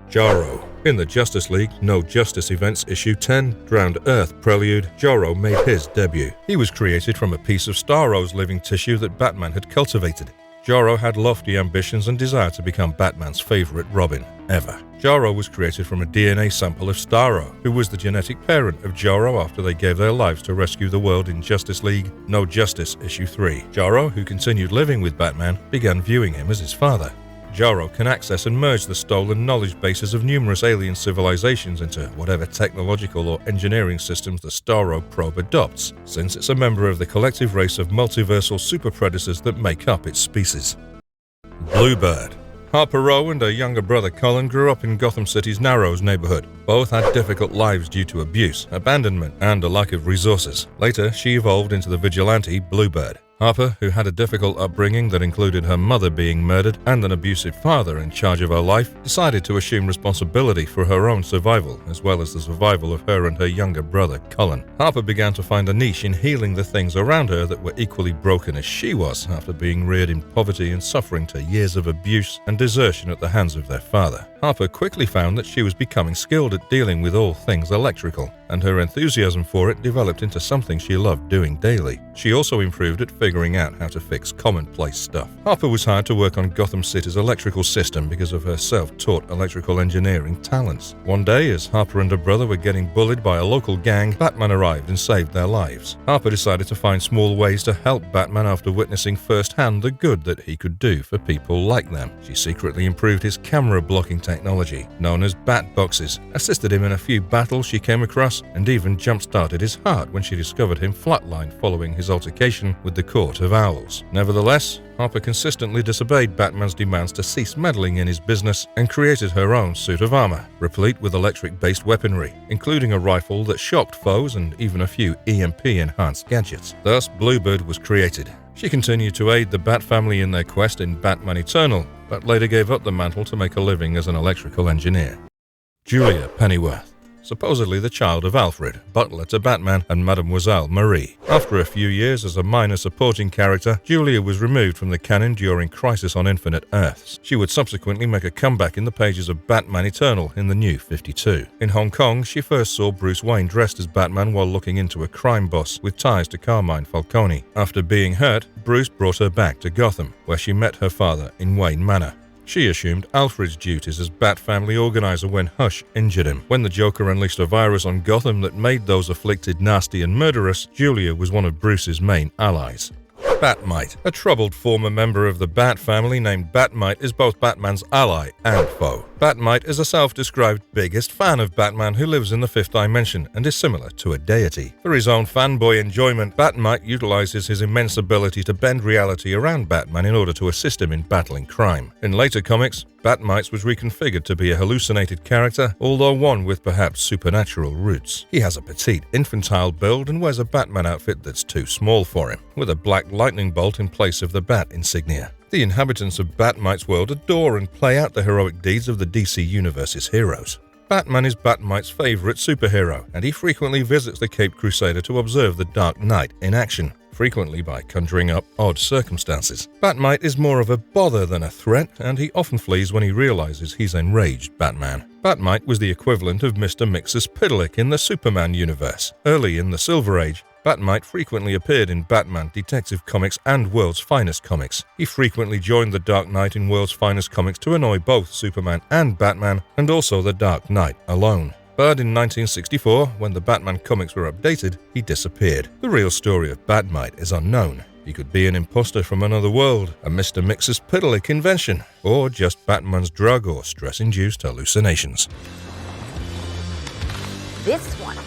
Jarrow. In the Justice League No Justice Events Issue 10, Drowned Earth Prelude, Jarrow made his debut. He was created from a piece of Starrow's living tissue that Batman had cultivated. Jarrow had lofty ambitions and desired to become Batman's favorite Robin ever. Jarrow was created from a DNA sample of Starro, who was the genetic parent of Jarrow after they gave their lives to rescue the world in Justice League No Justice Issue 3. Jarrow, who continued living with Batman, began viewing him as his father. Jarrow can access and merge the stolen knowledge bases of numerous alien civilizations into whatever technological or engineering systems the Starro probe adopts, since it's a member of the collective race of multiversal super predators that make up its species. Bluebird. Harper Row and her younger brother Cullen grew up in Gotham City's Narrows neighborhood. Both had difficult lives due to abuse, abandonment, and a lack of resources. Later, she evolved into the vigilante Bluebird. Harper, who had a difficult upbringing that included her mother being murdered and an abusive father in charge of her life, decided to assume responsibility for her own survival, as well as the survival of her and her younger brother, Cullen. Harper began to find a niche in healing the things around her that were equally broken as she was after being reared in poverty and suffering to years of abuse and desertion at the hands of their father. Harper quickly found that she was becoming skilled at dealing with all things electrical, and her enthusiasm for it developed into something she loved doing daily. She also improved at figuring out how to fix commonplace stuff. Harper was hired to work on Gotham City's electrical system because of her self-taught electrical engineering talents. One day, as Harper and her brother were getting bullied by a local gang, Batman arrived and saved their lives. Harper decided to find small ways to help Batman after witnessing firsthand the good that he could do for people like them. She secretly improved his camera blocking technique technology known as bat boxes, assisted him in a few battles she came across, and even jump-started his heart when she discovered him flatlined following his altercation with the Court of Owls. Nevertheless, Harper consistently disobeyed Batman's demands to cease meddling in his business and created her own suit of armor, replete with electric-based weaponry, including a rifle that shocked foes and even a few EMP-enhanced gadgets. Thus, Bluebird was created. She continued to aid the Bat family in their quest in Batman Eternal, but later gave up the mantle to make a living as an electrical engineer. Julia Pennyworth, supposedly the child of Alfred, butler to Batman, and Mademoiselle Marie. After a few years as a minor supporting character, Julia was removed from the canon during Crisis on Infinite Earths. She would subsequently make a comeback in the pages of Batman Eternal in the New 52. In Hong Kong, she first saw Bruce Wayne dressed as Batman while looking into a crime boss with ties to Carmine Falcone. After being hurt, Bruce brought her back to Gotham, where she met her father in Wayne Manor. She assumed Alfred's duties as Bat family organizer when Hush injured him. When the Joker unleashed a virus on Gotham that made those afflicted nasty and murderous, Julia was one of Bruce's main allies. Batmite. A troubled former member of the Bat family named Batmite is both Batman's ally and foe. Batmite is a self-described biggest fan of Batman who lives in the fifth dimension and is similar to a deity. For his own fanboy enjoyment, Batmite utilizes his immense ability to bend reality around Batman in order to assist him in battling crime. In later comics, Batmite was reconfigured to be a hallucinated character, although one with perhaps supernatural roots. He has a petite, infantile build and wears a Batman outfit that's too small for him, with a black lightning bolt in place of the Bat insignia. The inhabitants of Batmite's world adore and play out the heroic deeds of the DC Universe's heroes. Batman is Batmite's favorite superhero, and he frequently visits the Caped Crusader to observe the Dark Knight in action, frequently by conjuring up odd circumstances. Batmite is more of a bother than a threat, and he often flees when he realizes he's enraged Batman. Batmite was the equivalent of Mr. Mxyzptlk in the Superman universe. Early in the Silver Age, Batmite frequently appeared in Batman, Detective Comics, and World's Finest Comics. He frequently joined the Dark Knight in World's Finest Comics to annoy both Superman and Batman, and also the Dark Knight alone. But in 1964, when the Batman comics were updated, he disappeared. The real story of Batmite is unknown. He could be an imposter from another world, a Mr. Mxyzptlk invention, or just Batman's drug or stress-induced hallucinations. This one.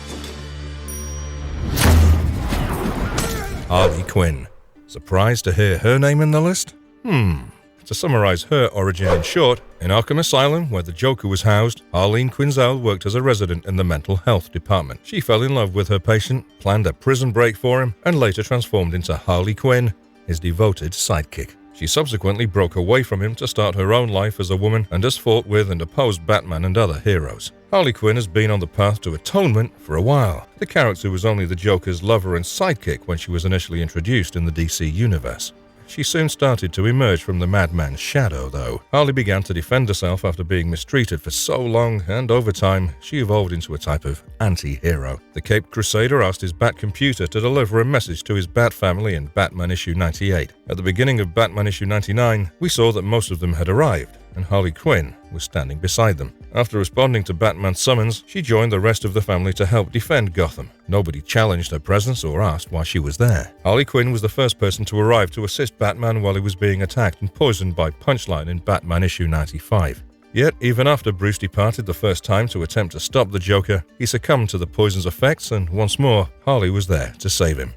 Harley Quinn. Surprised to hear her name in the list? To summarize her origin in short, in Arkham Asylum, where the Joker was housed, Harleen Quinzel worked as a resident in the mental health department. She fell in love with her patient, planned a prison break for him, and later transformed into Harley Quinn, his devoted sidekick. She subsequently broke away from him to start her own life as a woman and has fought with and opposed Batman and other heroes. Harley Quinn has been on the path to atonement for a while. The character was only the Joker's lover and sidekick when she was initially introduced in the DC Universe. She soon started to emerge from the madman's shadow, though. Harley began to defend herself after being mistreated for so long, and over time, she evolved into a type of anti-hero. The Caped Crusader asked his Bat computer to deliver a message to his Bat family in Batman issue 98. At the beginning of Batman issue 99, we saw that most of them had arrived, and Harley Quinn was standing beside them. After responding to Batman's summons, she joined the rest of the family to help defend Gotham. Nobody challenged her presence or asked why she was there. Harley Quinn was the first person to arrive to assist Batman while he was being attacked and poisoned by Punchline in Batman issue 95. Yet, even after Bruce departed the first time to attempt to stop the Joker, he succumbed to the poison's effects, and once more, Harley was there to save him.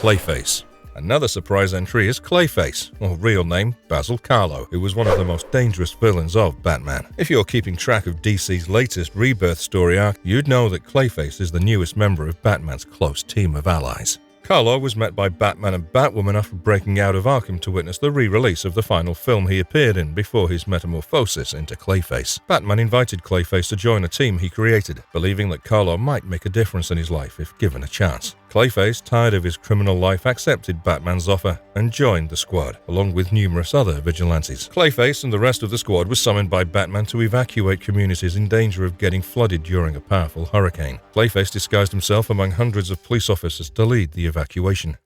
Clayface. Another surprise entry is Clayface, or real name Basil Karlo, who was one of the most dangerous villains of Batman. If you're keeping track of DC's latest Rebirth story arc, you'd know that Clayface is the newest member of Batman's close team of allies. Karlo was met by Batman and Batwoman after breaking out of Arkham to witness the re-release of the final film he appeared in before his metamorphosis into Clayface. Batman invited Clayface to join a team he created, believing that Karlo might make a difference in his life if given a chance. Clayface, tired of his criminal life, accepted Batman's offer and joined the squad, along with numerous other vigilantes. Clayface and the rest of the squad was summoned by Batman to evacuate communities in danger of getting flooded during a powerful hurricane. Clayface disguised himself among hundreds of police officers to lead the evacuation.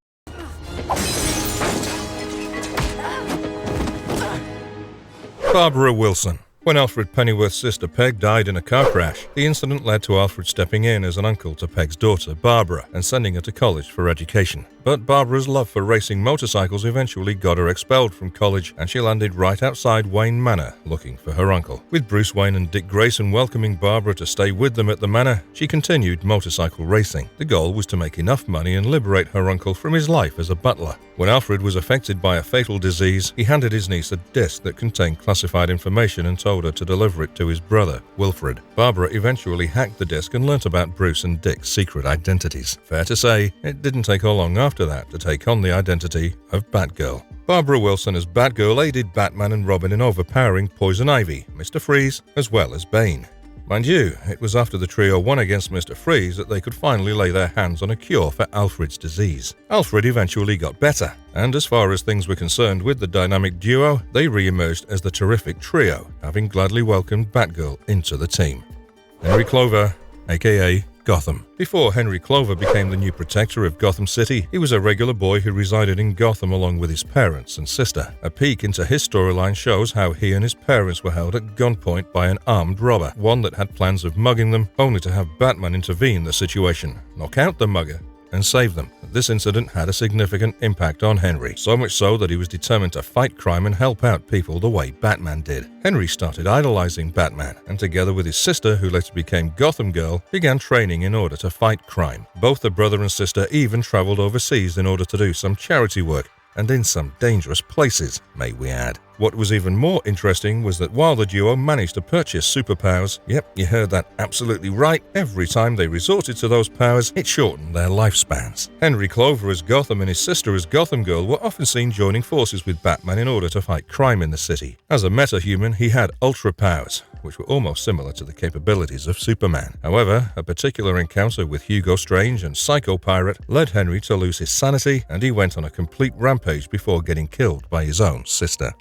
Barbara Wilson. When Alfred Pennyworth's sister Peg died in a car crash, the incident led to Alfred stepping in as an uncle to Peg's daughter, Barbara, and sending her to college for education. But Barbara's love for racing motorcycles eventually got her expelled from college, and she landed right outside Wayne Manor looking for her uncle. With Bruce Wayne and Dick Grayson welcoming Barbara to stay with them at the manor, she continued motorcycle racing. The goal was to make enough money and liberate her uncle from his life as a butler. When Alfred was affected by a fatal disease, he handed his niece a disc that contained classified information and told her to deliver it to his brother, Wilfred. Barbara eventually hacked the disc and learnt about Bruce and Dick's secret identities. Fair to say, it didn't take her long after that to take on the identity of Batgirl. Barbara Wilson as Batgirl aided Batman and Robin in overpowering Poison Ivy, Mr. Freeze, as well as Bane. Mind you, it was after the trio won against Mr. Freeze that they could finally lay their hands on a cure for Alfred's disease. Alfred eventually got better, and as far as things were concerned with the dynamic duo, they re-emerged as the terrific trio, having gladly welcomed Batgirl into the team. Henry Clover, aka Gotham. Before Henry Clover became the new protector of Gotham City, he was a regular boy who resided in Gotham along with his parents and sister. A peek into his storyline shows how he and his parents were held at gunpoint by an armed robber, one that had plans of mugging them, only to have Batman intervene the situation, knock out the mugger, and save them. This incident had a significant impact on Henry, so much so that he was determined to fight crime and help out people the way Batman did. Henry started idolizing Batman, and together with his sister, who later became Gotham Girl, began training in order to fight crime. Both the brother and sister even traveled overseas in order to do some charity work, and in some dangerous places, may we add. What was even more interesting was that while the duo managed to purchase superpowers, yep, you heard that absolutely right, every time they resorted to those powers, it shortened their lifespans. Henry Clover as Gotham and his sister as Gotham Girl were often seen joining forces with Batman in order to fight crime in the city. As a metahuman, he had ultra powers, which were almost similar to the capabilities of Superman. However, a particular encounter with Hugo Strange and Psycho Pirate led Henry to lose his sanity, and he went on a complete rampage before getting killed by his own sister.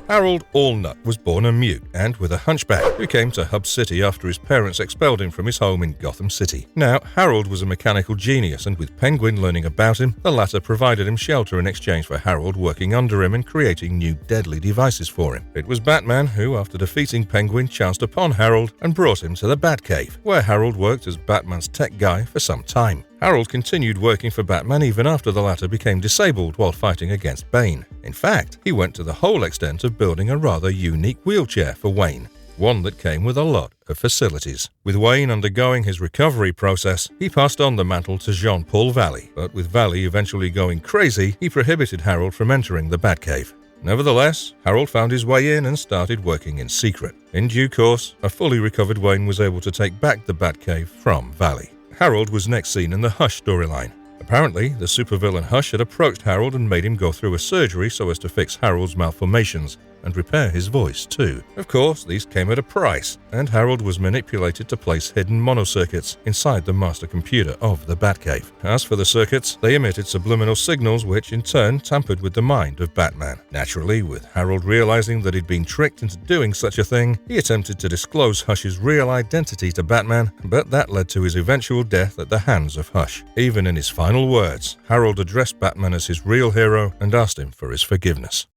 Harold ULnut was born a mute and with a hunchback, who came to Hub City after his parents expelled him from his home in Gotham City. Now, Harold was a mechanical genius, and with Penguin learning about him, the latter provided him shelter in exchange for Harold working under him and creating new deadly devices for him. It was Batman who, after defeating Penguin, chanced upon Harold and brought him to the Batcave, where Harold worked as Batman's tech guy for some time. Harold continued working for Batman even after the latter became disabled while fighting against Bane. In fact, he went to the whole extent of building a rather unique wheelchair for Wayne, one that came with a lot of facilities. With Wayne undergoing his recovery process, he passed on the mantle to Jean-Paul Valley, but with Valley eventually going crazy, he prohibited Harold from entering the Batcave. Nevertheless, Harold found his way in and started working in secret. In due course, a fully recovered Wayne was able to take back the Batcave from Valley. Harold was next seen in the Hush storyline. Apparently, the supervillain Hush had approached Harold and made him go through a surgery so as to fix Harold's malformations and repair his voice too. Of course, these came at a price, and Harold was manipulated to place hidden monocircuits inside the master computer of the Batcave. As for the circuits, they emitted subliminal signals which in turn tampered with the mind of Batman. Naturally, with Harold realizing that he'd been tricked into doing such a thing, he attempted to disclose Hush's real identity to Batman, but that led to his eventual death at the hands of Hush. Even in his final words, Harold addressed Batman as his real hero and asked him for his forgiveness.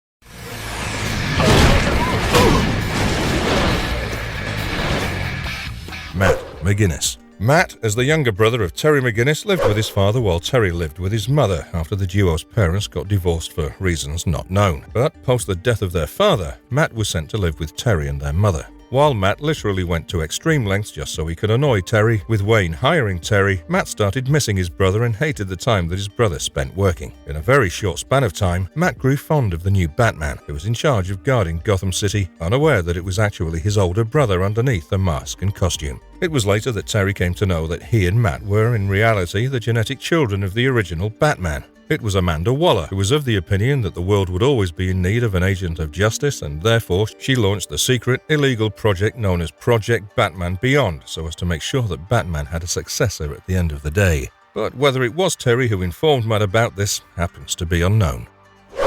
Matt McGinnis. Matt, as the younger brother of Terry McGinnis, lived with his father while Terry lived with his mother after the duo's parents got divorced for reasons not known. But post the death of their father, Matt was sent to live with Terry and their mother. While Matt literally went to extreme lengths just so he could annoy Terry, with Wayne hiring Terry, Matt started missing his brother and hated the time that his brother spent working. In a very short span of time, Matt grew fond of the new Batman, who was in charge of guarding Gotham City, unaware that it was actually his older brother underneath the mask and costume. It was later that Terry came to know that he and Matt were in reality the genetic children of the original Batman. It was Amanda Waller, who was of the opinion that the world would always be in need of an agent of justice, and therefore she launched the secret, illegal project known as Project Batman Beyond, so as to make sure that Batman had a successor at the end of the day. But whether it was Terry who informed Matt about this happens to be unknown.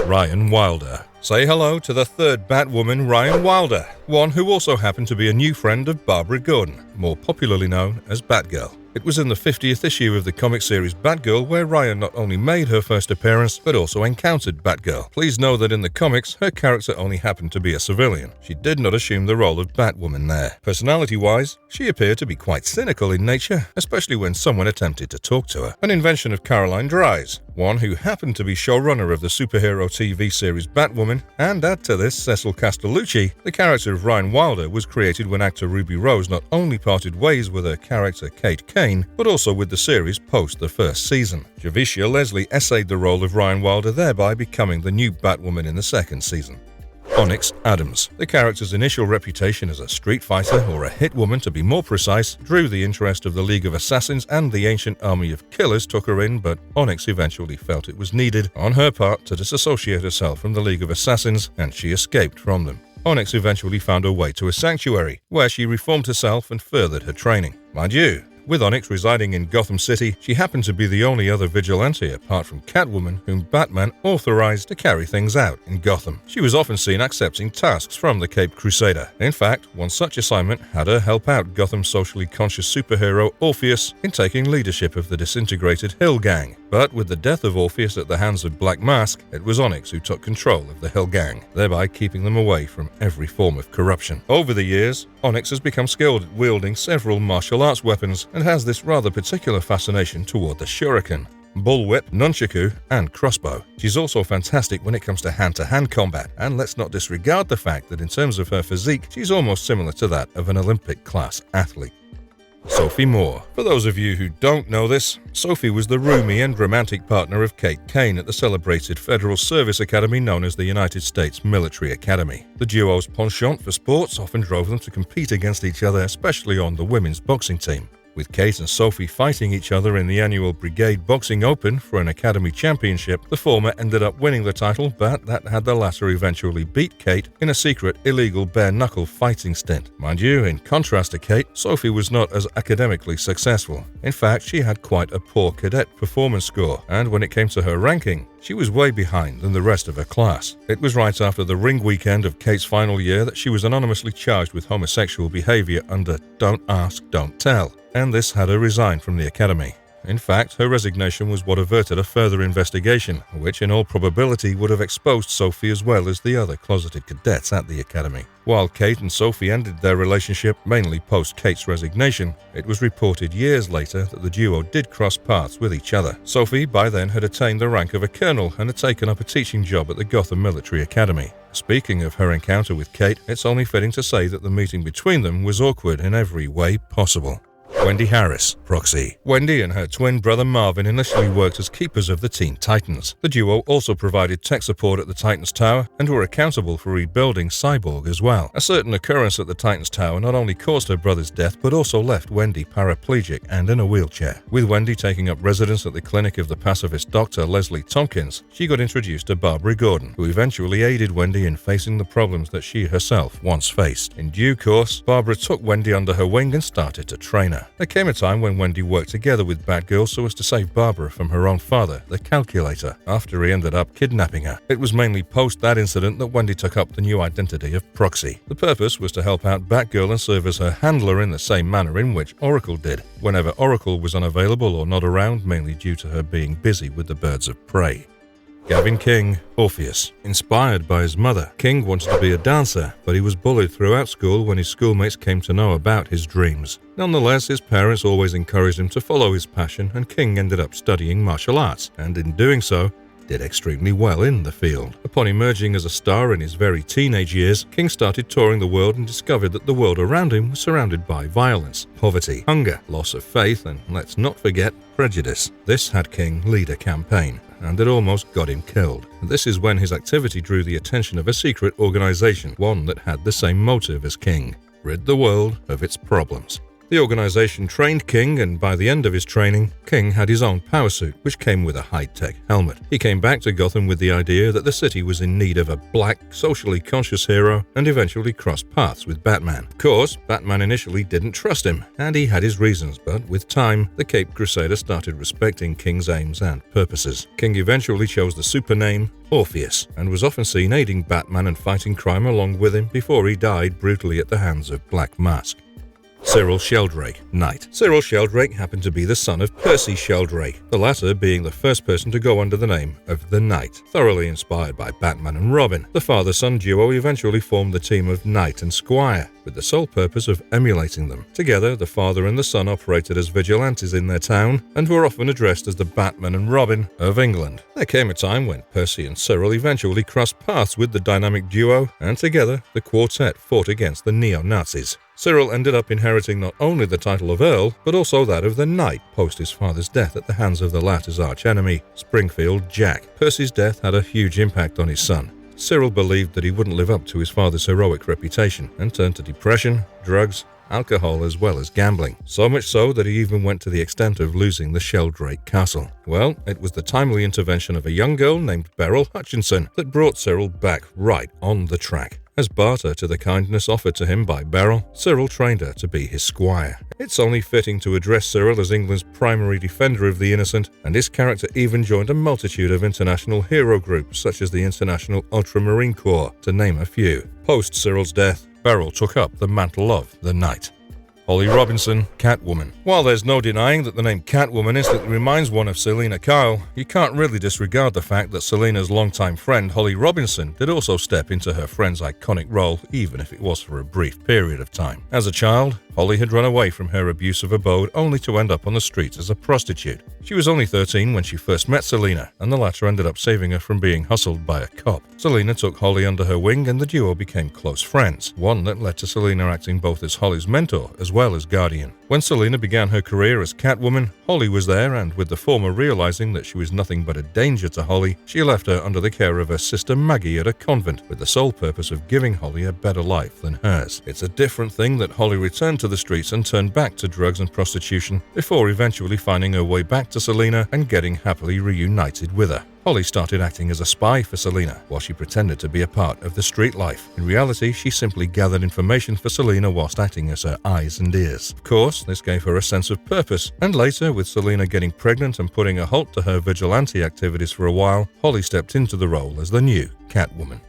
Ryan Wilder. Say hello to the third Batwoman, Ryan Wilder, one who also happened to be a new friend of Barbara Gordon, more popularly known as Batgirl. It was in the 50th issue of the comic series Batgirl where Ryan not only made her first appearance, but also encountered Batgirl. Please know that in the comics, her character only happened to be a civilian. She did not assume the role of Batwoman there. Personality-wise, she appeared to be quite cynical in nature, especially when someone attempted to talk to her. An invention of Caroline Dry's, one who happened to be showrunner of the superhero TV series Batwoman, and add to this Cecil Castellucci, the character of Ryan Wilder was created when actor Ruby Rose not only parted ways with her character Kate Kane, but also with the series post the first season. Javicia Leslie essayed the role of Ryan Wilder, thereby becoming the new Batwoman in the second season. Onyx Adams. The character's initial reputation as a street fighter, or a hitwoman to be more precise, drew the interest of the League of Assassins, and the ancient army of killers took her in, but Onyx eventually felt it was needed on her part to disassociate herself from the League of Assassins, and she escaped from them. Onyx eventually found her way to a sanctuary, where she reformed herself and furthered her training. Mind you, with Onyx residing in Gotham City, she happened to be the only other vigilante apart from Catwoman whom Batman authorized to carry things out in Gotham. She was often seen accepting tasks from the Caped Crusader. In fact, one such assignment had her help out Gotham's socially conscious superhero Orpheus in taking leadership of the disintegrated Hill Gang. But with the death of Orpheus at the hands of Black Mask, it was Onyx who took control of the Hill Gang, thereby keeping them away from every form of corruption. Over the years, Onyx has become skilled at wielding several martial arts weapons and has this rather particular fascination toward the shuriken, bullwhip, nunchaku, and crossbow. She's also fantastic when it comes to hand-to-hand combat, and let's not disregard the fact that in terms of her physique, she's almost similar to that of an Olympic-class athlete. Sophie Moore. For those of you who don't know this, Sophie was the roomy and romantic partner of Kate Kane at the celebrated Federal Service Academy known as the United States Military Academy. The duo's penchant for sports often drove them to compete against each other, especially on the women's boxing team. With Kate and Sophie fighting each other in the annual Brigade Boxing Open for an Academy Championship, the former ended up winning the title, but that had the latter eventually beat Kate in a secret, illegal bare-knuckle fighting stint. Mind you, in contrast to Kate, Sophie was not as academically successful. In fact, she had quite a poor cadet performance score, and when it came to her ranking, she was way behind than the rest of her class. It was right after the ring weekend of Kate's final year that she was anonymously charged with homosexual behavior under Don't Ask, Don't Tell, and this had her resign from the academy. In fact, her resignation was what averted a further investigation, which in all probability would have exposed Sophie as well as the other closeted cadets at the academy. While Kate and Sophie ended their relationship mainly post Kate's resignation, it was reported years later that the duo did cross paths with each other. Sophie by then had attained the rank of a colonel and had taken up a teaching job at the Gotham Military Academy. Speaking of her encounter with Kate, it's only fitting to say that the meeting between them was awkward in every way possible. Wendy Harris, Proxy. Wendy and her twin brother Marvin initially worked as keepers of the Teen Titans. The duo also provided tech support at the Titans Tower and were accountable for rebuilding Cyborg as well. A certain occurrence at the Titans Tower not only caused her brother's death but also left Wendy paraplegic and in a wheelchair. With Wendy taking up residence at the clinic of the pacifist Dr. Leslie Tompkins, she got introduced to Barbara Gordon, who eventually aided Wendy in facing the problems that she herself once faced. In due course, Barbara took Wendy under her wing and started to train her. There came a time when Wendy worked together with Batgirl so as to save Barbara from her own father, the Calculator, after he ended up kidnapping her. It was mainly post that incident that Wendy took up the new identity of Proxy. The purpose was to help out Batgirl and serve as her handler in the same manner in which Oracle did, whenever Oracle was unavailable or not around, mainly due to her being busy with the birds of prey. Gavin King, Orpheus. Inspired by his mother, King wanted to be a dancer, but he was bullied throughout school when his schoolmates came to know about his dreams. Nonetheless, his parents always encouraged him to follow his passion, and King ended up studying martial arts, and in doing so, did extremely well in the field. Upon emerging as a star in his very teenage years, King started touring the world and discovered that the world around him was surrounded by violence, poverty, hunger, loss of faith, and let's not forget, prejudice. This had King lead a campaign, and it almost got him killed. This is when his activity drew the attention of a secret organization, one that had the same motive as King: rid the world of its problems. The organization trained King, and by the end of his training, King had his own power suit, which came with a high-tech helmet. He came back to Gotham with the idea that the city was in need of a black, socially conscious hero, and eventually crossed paths with Batman. Of course, Batman initially didn't trust him, and he had his reasons, but with time, the Caped Crusader started respecting King's aims and purposes. King eventually chose the super name Orpheus, and was often seen aiding Batman and fighting crime along with him before he died brutally at the hands of Black Mask. Cyril Sheldrake, Knight. Cyril Sheldrake happened to be the son of Percy Sheldrake, the latter being the first person to go under the name of the Knight. Thoroughly inspired by Batman and Robin, the father-son duo eventually formed the team of Knight and Squire, with the sole purpose of emulating them. Together, the father and the son operated as vigilantes in their town and were often addressed as the Batman and Robin of England. There came a time when Percy and Cyril eventually crossed paths with the dynamic duo, and together the quartet fought against the neo-Nazis. Cyril ended up inheriting not only the title of Earl, but also that of the Knight post his father's death at the hands of the latter's archenemy, Springfield Jack. Percy's death had a huge impact on his son. Cyril believed that he wouldn't live up to his father's heroic reputation and turned to depression, drugs, alcohol as well as gambling, so much so that he even went to the extent of losing the Sheldrake castle. Well, it was the timely intervention of a young girl named Beryl Hutchinson that brought Cyril back right on the track. As barter to the kindness offered to him by Beryl, Cyril trained her to be his squire. It's only fitting to address Cyril as England's primary defender of the innocent, and his character even joined a multitude of international hero groups such as the International Ultramarine Corps, to name a few. Post Cyril's death, Beryl took up the mantle of the Knight. Holly Robinson, Catwoman. While there's no denying that the name Catwoman instantly reminds one of Selena Kyle, you can't really disregard the fact that Selena's longtime friend Holly Robinson did also step into her friend's iconic role, even if it was for a brief period of time. As a child, Holly had run away from her abusive abode only to end up on the streets as a prostitute. She was only 13 when she first met Selena, and the latter ended up saving her from being hustled by a cop. Selena took Holly under her wing and the duo became close friends, one that led to Selena acting both as Holly's mentor as well as guardian. When Selena began her career as Catwoman, Holly was there, and with the former realizing that she was nothing but a danger to Holly, she left her under the care of her sister Maggie at a convent with the sole purpose of giving Holly a better life than hers. It's a different thing that Holly returned to the streets and turned back to drugs and prostitution before eventually finding her way back to Selena and getting happily reunited with her. Holly started acting as a spy for Selena while she pretended to be a part of the street life. In reality, she simply gathered information for Selena whilst acting as her eyes and ears. Of course, this gave her a sense of purpose, and later, with Selena getting pregnant and putting a halt to her vigilante activities for a while, Holly stepped into the role as the new Catwoman.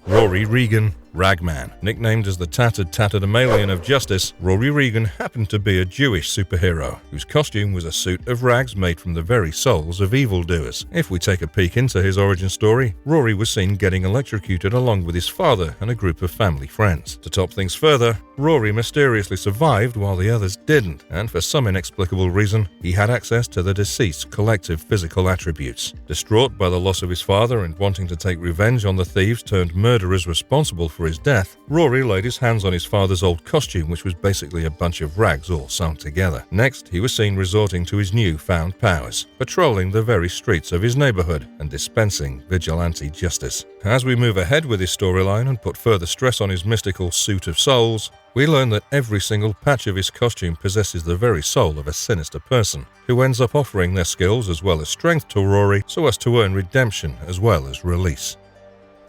Rory Regan, Ragman. Nicknamed as the tattered tatterdemalion of justice, Rory Regan happened to be a Jewish superhero, whose costume was a suit of rags made from the very souls of evildoers. If we take a peek into his origin story, Rory was seen getting electrocuted along with his father and a group of family friends. To top things further, Rory mysteriously survived while the others didn't, and for some inexplicable reason, he had access to the deceased's collective physical attributes. Distraught by the loss of his father and wanting to take revenge on the thieves turned murderers responsible for his death, Rory laid his hands on his father's old costume, which was basically a bunch of rags all sewn together. Next, he was seen resorting to his newfound powers, patrolling the very streets of his neighborhood and dispensing vigilante justice. As we move ahead with his storyline and put further stress on his mystical suit of souls, we learn that every single patch of his costume possesses the very soul of a sinister person, who ends up offering their skills as well as strength to Rory so as to earn redemption as well as release.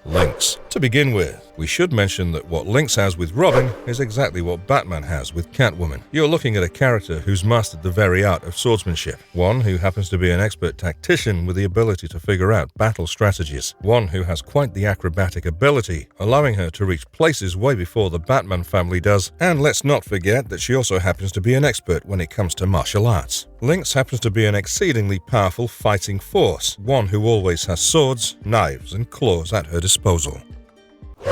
Links. To begin with, we should mention that what Lynx has with Robin is exactly what Batman has with Catwoman. You're looking at a character who's mastered the very art of swordsmanship, one who happens to be an expert tactician with the ability to figure out battle strategies, one who has quite the acrobatic ability, allowing her to reach places way before the Batman family does, and let's not forget that she also happens to be an expert when it comes to martial arts. Lynx happens to be an exceedingly powerful fighting force, one who always has swords, knives, and claws at her disposal.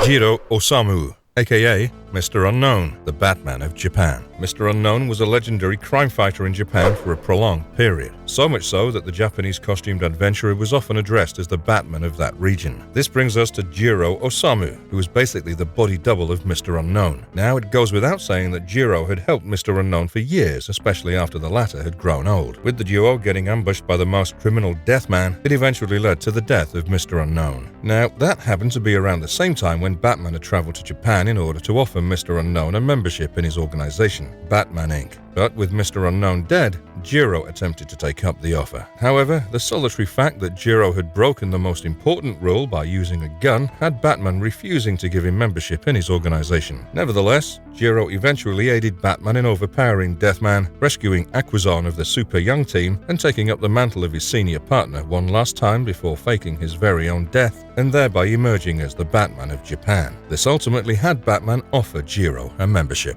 Jiro Osamu, aka Mr. Unknown, the Batman of Japan. Mr. Unknown was a legendary crime fighter in Japan for a prolonged period, so much so that the Japanese costumed adventurer was often addressed as the Batman of that region. This brings us to Jiro Osamu, who was basically the body double of Mr. Unknown. Now, it goes without saying that Jiro had helped Mr. Unknown for years, especially after the latter had grown old. With the duo getting ambushed by the most criminal Deathman, it eventually led to the death of Mr. Unknown. Now, that happened to be around the same time when Batman had traveled to Japan in order to offer Mr. Unknown a membership in his organization, Batman Inc. But with Mr. Unknown dead, Jiro attempted to take up the offer. However, the solitary fact that Jiro had broken the most important rule by using a gun had Batman refusing to give him membership in his organization. Nevertheless, Jiro eventually aided Batman in overpowering Deathman, rescuing Aquazon of the Super Young team, and taking up the mantle of his senior partner one last time before faking his very own death, and thereby emerging as the Batman of Japan. This ultimately had Batman offer Jiro a membership.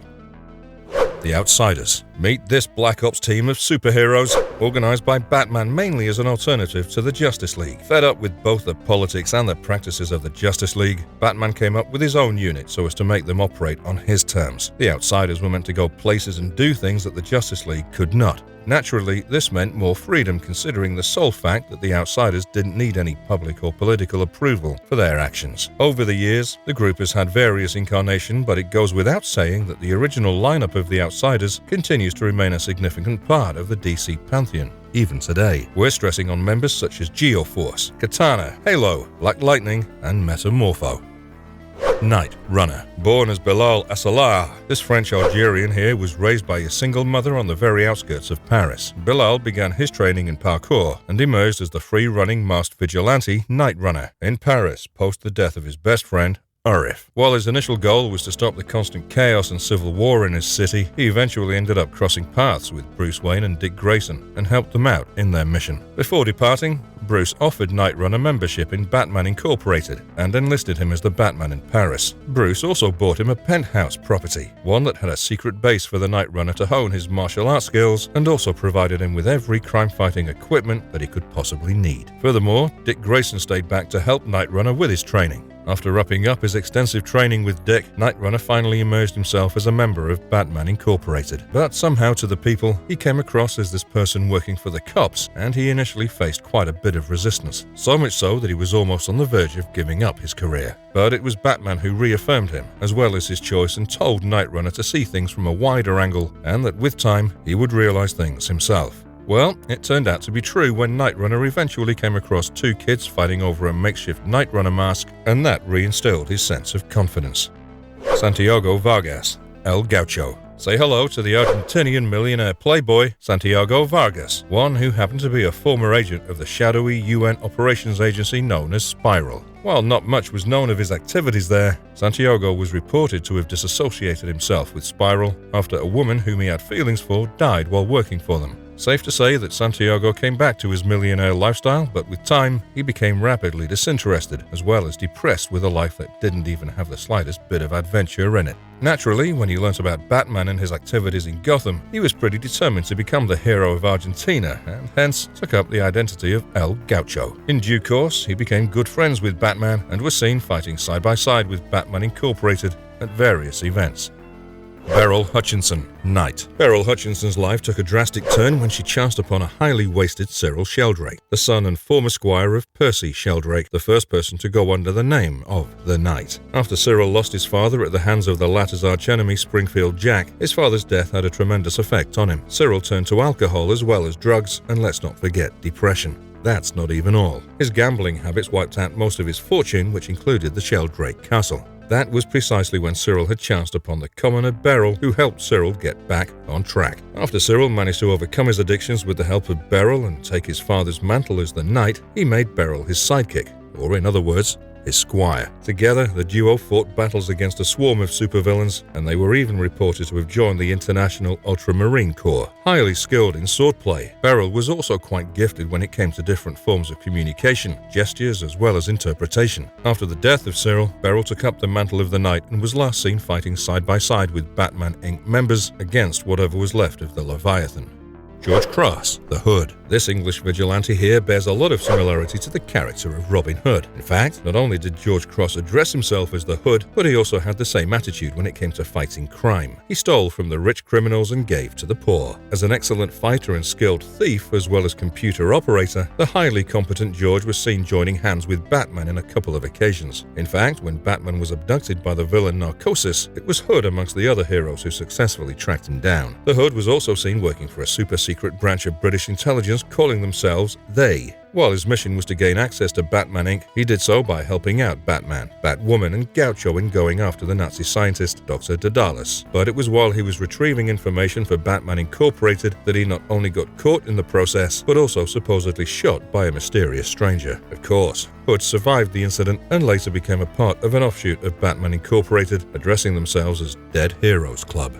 The Outsiders. Meet this Black Ops team of superheroes, organized by Batman mainly as an alternative to the Justice League. Fed up with both the politics and the practices of the Justice League, Batman came up with his own unit so as to make them operate on his terms. The Outsiders were meant to go places and do things that the Justice League could not. Naturally, this meant more freedom, considering the sole fact that the Outsiders didn't need any public or political approval for their actions. Over the years, the group has had various incarnations, but it goes without saying that the original lineup of the Outsiders continues to remain a significant part of the DC pantheon. Even today, we're stressing on members such as Geoforce, Katana, Halo, Black Lightning, and Metamorpho. Night Runner. Born as Bilal Assalar, this French Algerian here was raised by a single mother on the very outskirts of Paris. Bilal began his training in parkour and emerged as the free-running masked vigilante Night Runner in Paris post the death of his best friend, Arif. While his initial goal was to stop the constant chaos and civil war in his city, he eventually ended up crossing paths with Bruce Wayne and Dick Grayson and helped them out in their mission. Before departing, Bruce offered Night Runner membership in Batman Incorporated and enlisted him as the Batman in Paris. Bruce also bought him a penthouse property, one that had a secret base for the Night Runner to hone his martial arts skills, and also provided him with every crime-fighting equipment that he could possibly need. Furthermore, Dick Grayson stayed back to help Night Runner with his training. After wrapping up his extensive training with Dick, Night Runner finally immersed himself as a member of Batman Incorporated. But somehow to the people, he came across as this person working for the cops, and he initially faced quite a bit of resistance. So much so that he was almost on the verge of giving up his career. But it was Batman who reaffirmed him, as well as his choice, and told Night Runner to see things from a wider angle, and that with time, he would realize things himself. Well, it turned out to be true when Night Runner eventually came across two kids fighting over a makeshift Night Runner mask, and that reinstilled his sense of confidence. Santiago Vargas, El Gaucho. Say hello to the Argentinian millionaire playboy Santiago Vargas, one who happened to be a former agent of the shadowy UN operations agency known as Spiral. While not much was known of his activities there, Santiago was reported to have disassociated himself with Spiral after a woman whom he had feelings for died while working for them. Safe to say that Santiago came back to his millionaire lifestyle, but with time, he became rapidly disinterested, as well as depressed with a life that didn't even have the slightest bit of adventure in it. Naturally, when he learnt about Batman and his activities in Gotham, he was pretty determined to become the hero of Argentina, and hence took up the identity of El Gaucho. In due course, he became good friends with Batman and was seen fighting side by side with Batman Incorporated at various events. Beryl Hutchinson, Knight. Beryl Hutchinson's life took a drastic turn when she chanced upon a highly wasted Cyril Sheldrake, the son and former squire of Percy Sheldrake, the first person to go under the name of the Knight. After Cyril lost his father at the hands of the latter's archenemy Springfield Jack, his father's death had a tremendous effect on him. Cyril turned to alcohol as well as drugs, and let's not forget depression. That's not even all. His gambling habits wiped out most of his fortune, which included the Sheldrake Castle. That was precisely when Cyril had chanced upon the commoner Beryl, who helped Cyril get back on track. After Cyril managed to overcome his addictions with the help of Beryl and take his father's mantle as the Knight, he made Beryl his sidekick, or in other words, his squire. Together, the duo fought battles against a swarm of supervillains, and they were even reported to have joined the International Ultramarine Corps. Highly skilled in swordplay, Beryl was also quite gifted when it came to different forms of communication, gestures, as well as interpretation. After the death of Cyril, Beryl took up the mantle of the Knight and was last seen fighting side by side with Batman Inc. members against whatever was left of the Leviathan. George Cross, the Hood. This English vigilante here bears a lot of similarity to the character of Robin Hood. In fact, not only did George Cross address himself as the Hood, but he also had the same attitude when it came to fighting crime. He stole from the rich criminals and gave to the poor. As an excellent fighter and skilled thief, as well as computer operator, the highly competent George was seen joining hands with Batman in a couple of occasions. In fact, when Batman was abducted by the villain Narcosis, it was Hood amongst the other heroes who successfully tracked him down. The Hood was also seen working for a super-secret branch of British intelligence calling themselves They. While his mission was to gain access to Batman Inc., he did so by helping out Batman, Batwoman, and Gaucho in going after the Nazi scientist Dr. Daedalus. But it was while he was retrieving information for Batman Incorporated that he not only got caught in the process, but also supposedly shot by a mysterious stranger. Of course, Hood survived the incident and later became a part of an offshoot of Batman Incorporated, addressing themselves as Dead Heroes Club.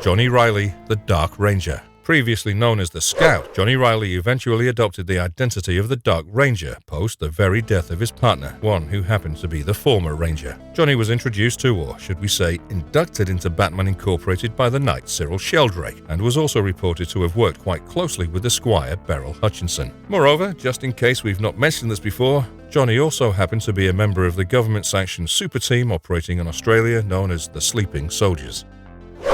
Johnny Riley, the Dark Ranger. Previously known as the Scout, Johnny Riley eventually adopted the identity of the Dark Ranger post the very death of his partner, one who happened to be the former Ranger. Johnny was introduced to, or should we say, inducted into Batman Incorporated by the Knight Cyril Sheldrake, and was also reported to have worked quite closely with the Squire Beryl Hutchinson. Moreover, just in case we've not mentioned this before, Johnny also happened to be a member of the government-sanctioned super team operating in Australia known as the Sleeping Soldiers.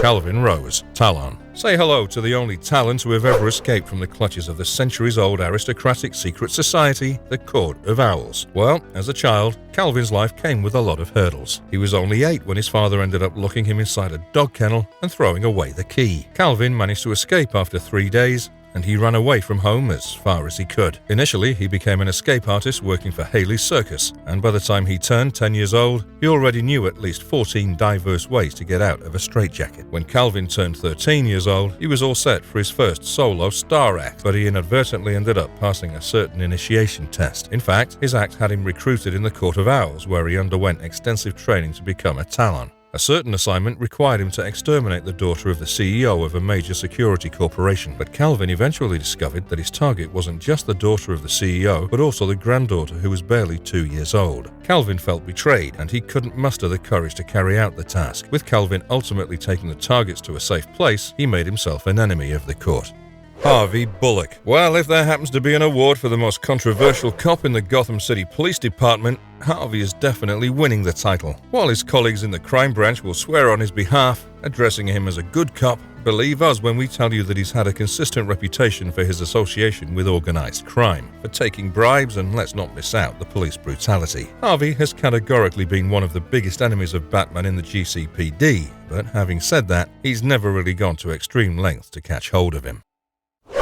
Calvin Rose, Talon. Say hello to the only Talon to have ever escaped from the clutches of the centuries-old aristocratic secret society, the Court of Owls. Well, as a child, Calvin's life came with a lot of hurdles. He was only 8 when his father ended up locking him inside a dog kennel and throwing away the key. Calvin managed to escape after 3 days, and he ran away from home as far as he could. Initially, he became an escape artist working for Haley's Circus, and by the time he turned 10 years old, he already knew at least 14 diverse ways to get out of a straitjacket. When Calvin turned 13 years old, he was all set for his first solo star act, but he inadvertently ended up passing a certain initiation test. In fact, his act had him recruited in the Court of Owls, where he underwent extensive training to become a Talon. A certain assignment required him to exterminate the daughter of the CEO of a major security corporation, but Calvin eventually discovered that his target wasn't just the daughter of the CEO, but also the granddaughter who was barely 2 years old. Calvin felt betrayed, and he couldn't muster the courage to carry out the task. With Calvin ultimately taking the targets to a safe place, he made himself an enemy of the court. Harvey Bullock. Well, if there happens to be an award for the most controversial cop in the Gotham City Police Department, Harvey is definitely winning the title. While his colleagues in the crime branch will swear on his behalf, addressing him as a good cop, believe us when we tell you that he's had a consistent reputation for his association with organized crime, for taking bribes, and let's not miss out the police brutality. Harvey has categorically been one of the biggest enemies of Batman in the GCPD, but having said that, he's never really gone to extreme lengths to catch hold of him.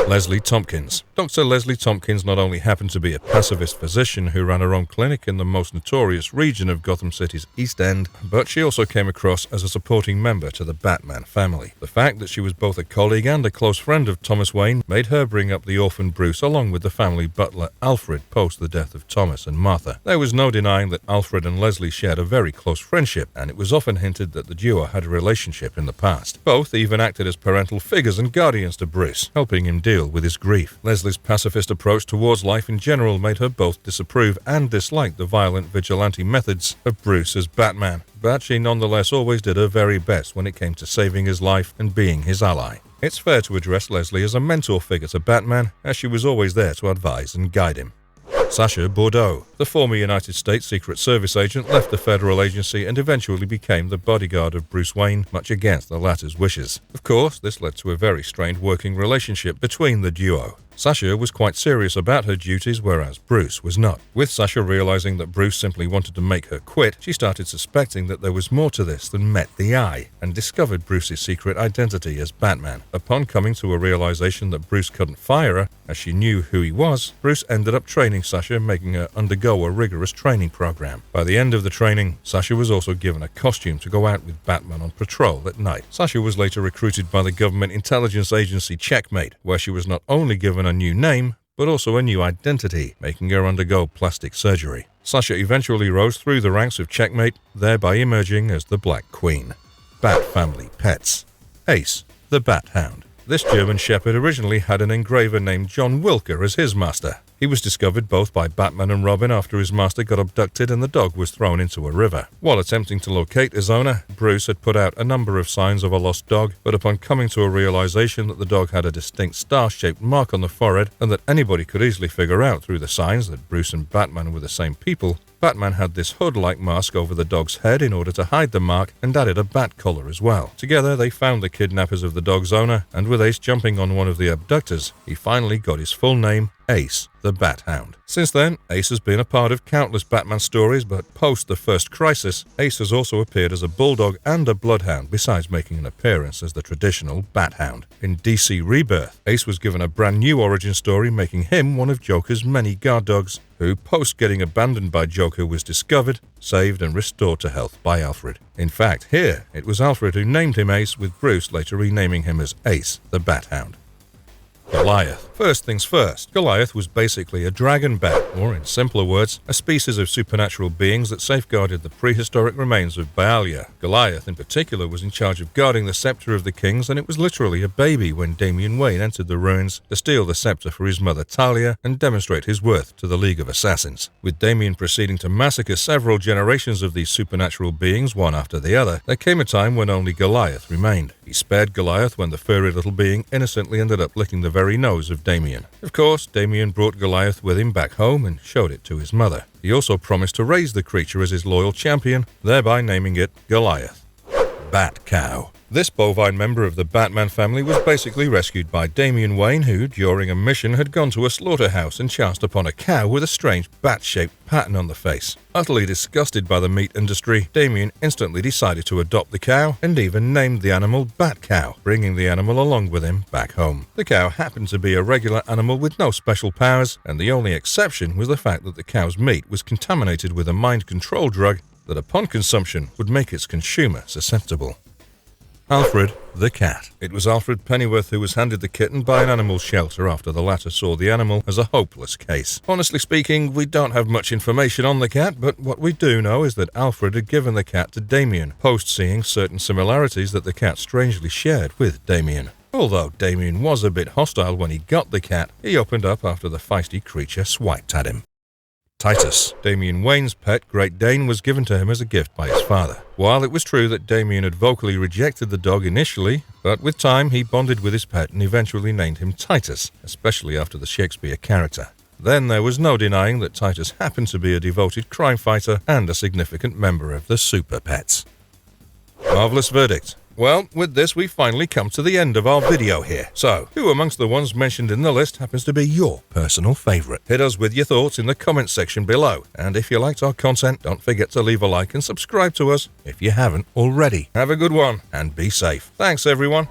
Leslie Tompkins. Dr. Leslie Tompkins not only happened to be a pacifist physician who ran her own clinic in the most notorious region of Gotham City's East End, but she also came across as a supporting member to the Batman family. The fact that she was both a colleague and a close friend of Thomas Wayne made her bring up the orphan Bruce along with the family butler Alfred post the death of Thomas and Martha. There was no denying that Alfred and Leslie shared a very close friendship, and it was often hinted that the duo had a relationship in the past. Both even acted as parental figures and guardians to Bruce, helping him deal with his grief. Leslie's pacifist approach towards life in general made her both disapprove and dislike the violent vigilante methods of Bruce as Batman, but she nonetheless always did her very best when it came to saving his life and being his ally. It's fair to address Leslie as a mentor figure to Batman, as she was always there to advise and guide him. Sacha Bordeaux. The former United States Secret Service agent left the federal agency and eventually became the bodyguard of Bruce Wayne, much against the latter's wishes. Of course, this led to a very strained working relationship between the duo. Sacha was quite serious about her duties, whereas Bruce was not. With Sacha realizing that Bruce simply wanted to make her quit, she started suspecting that there was more to this than met the eye, and discovered Bruce's secret identity as Batman. Upon coming to a realization that Bruce couldn't fire her, as she knew who he was, Bruce ended up training Sacha, making her undergo a rigorous training program. By the end of the training, Sacha was also given a costume to go out with Batman on patrol at night. Sacha was later recruited by the government intelligence agency Checkmate, where she was not only given a new name, but also a new identity, making her undergo plastic surgery. Sacha eventually rose through the ranks of Checkmate, thereby emerging as the Black Queen. Bat family pets. Ace, the Bat Hound. This German Shepherd originally had an engraver named John Wilker as his master. He was discovered both by Batman and Robin after his master got abducted and the dog was thrown into a river. While attempting to locate his owner, Bruce had put out a number of signs of a lost dog, but upon coming to a realization that the dog had a distinct star-shaped mark on the forehead and that anybody could easily figure out through the signs that Bruce and Batman were the same people, Batman had this hood-like mask over the dog's head in order to hide the mark and added a bat collar as well. Together, they found the kidnappers of the dog's owner, and with Ace jumping on one of the abductors, he finally got his full name, Ace, the Bat Hound. Since then, Ace has been a part of countless Batman stories, but post the first crisis, Ace has also appeared as a bulldog and a bloodhound, besides making an appearance as the traditional Bat Hound. In DC Rebirth, Ace was given a brand new origin story, making him one of Joker's many guard dogs, who, post getting abandoned by Joker, was discovered, saved and restored to health by Alfred. In fact, here, it was Alfred who named him Ace, with Bruce later renaming him as Ace, the Bat Hound. Goliath. First things first, Goliath was basically a dragon bat, or in simpler words, a species of supernatural beings that safeguarded the prehistoric remains of Baalia. Goliath, in particular, was in charge of guarding the scepter of the kings, and it was literally a baby when Damian Wayne entered the ruins to steal the scepter for his mother Talia and demonstrate his worth to the League of Assassins. With Damian proceeding to massacre several generations of these supernatural beings one after the other, there came a time when only Goliath remained. He spared Goliath when the furry little being innocently ended up licking the very nose of Damian. Of course, Damian brought Goliath with him back home and showed it to his mother. He also promised to raise the creature as his loyal champion, thereby naming it Goliath. Bat Cow. This bovine member of the Batman family was basically rescued by Damian Wayne, who, during a mission, had gone to a slaughterhouse and chanced upon a cow with a strange bat-shaped pattern on the face. Utterly disgusted by the meat industry, Damian instantly decided to adopt the cow and even named the animal Bat Cow, bringing the animal along with him back home. The cow happened to be a regular animal with no special powers, and the only exception was the fact that the cow's meat was contaminated with a mind control drug that upon consumption would make its consumer susceptible. Alfred the cat. It was Alfred Pennyworth who was handed the kitten by an animal shelter after the latter saw the animal as a hopeless case. Honestly speaking, we don't have much information on the cat, but what we do know is that Alfred had given the cat to Damian, post-seeing certain similarities that the cat strangely shared with Damian. Although Damian was a bit hostile when he got the cat, he opened up after the feisty creature swiped at him. Titus. Damian Wayne's pet, Great Dane, was given to him as a gift by his father. While it was true that Damian had vocally rejected the dog initially, but with time he bonded with his pet and eventually named him Titus, especially after the Shakespeare character. Then there was no denying that Titus happened to be a devoted crime fighter and a significant member of the Super Pets. Marvelous verdict. Well, with this we finally come to the end of our video here. So, who amongst the ones mentioned in the list happens to be your personal favourite? Hit us with your thoughts in the comments section below. And if you liked our content, don't forget to leave a like and subscribe to us if you haven't already. Have a good one and be safe. Thanks everyone.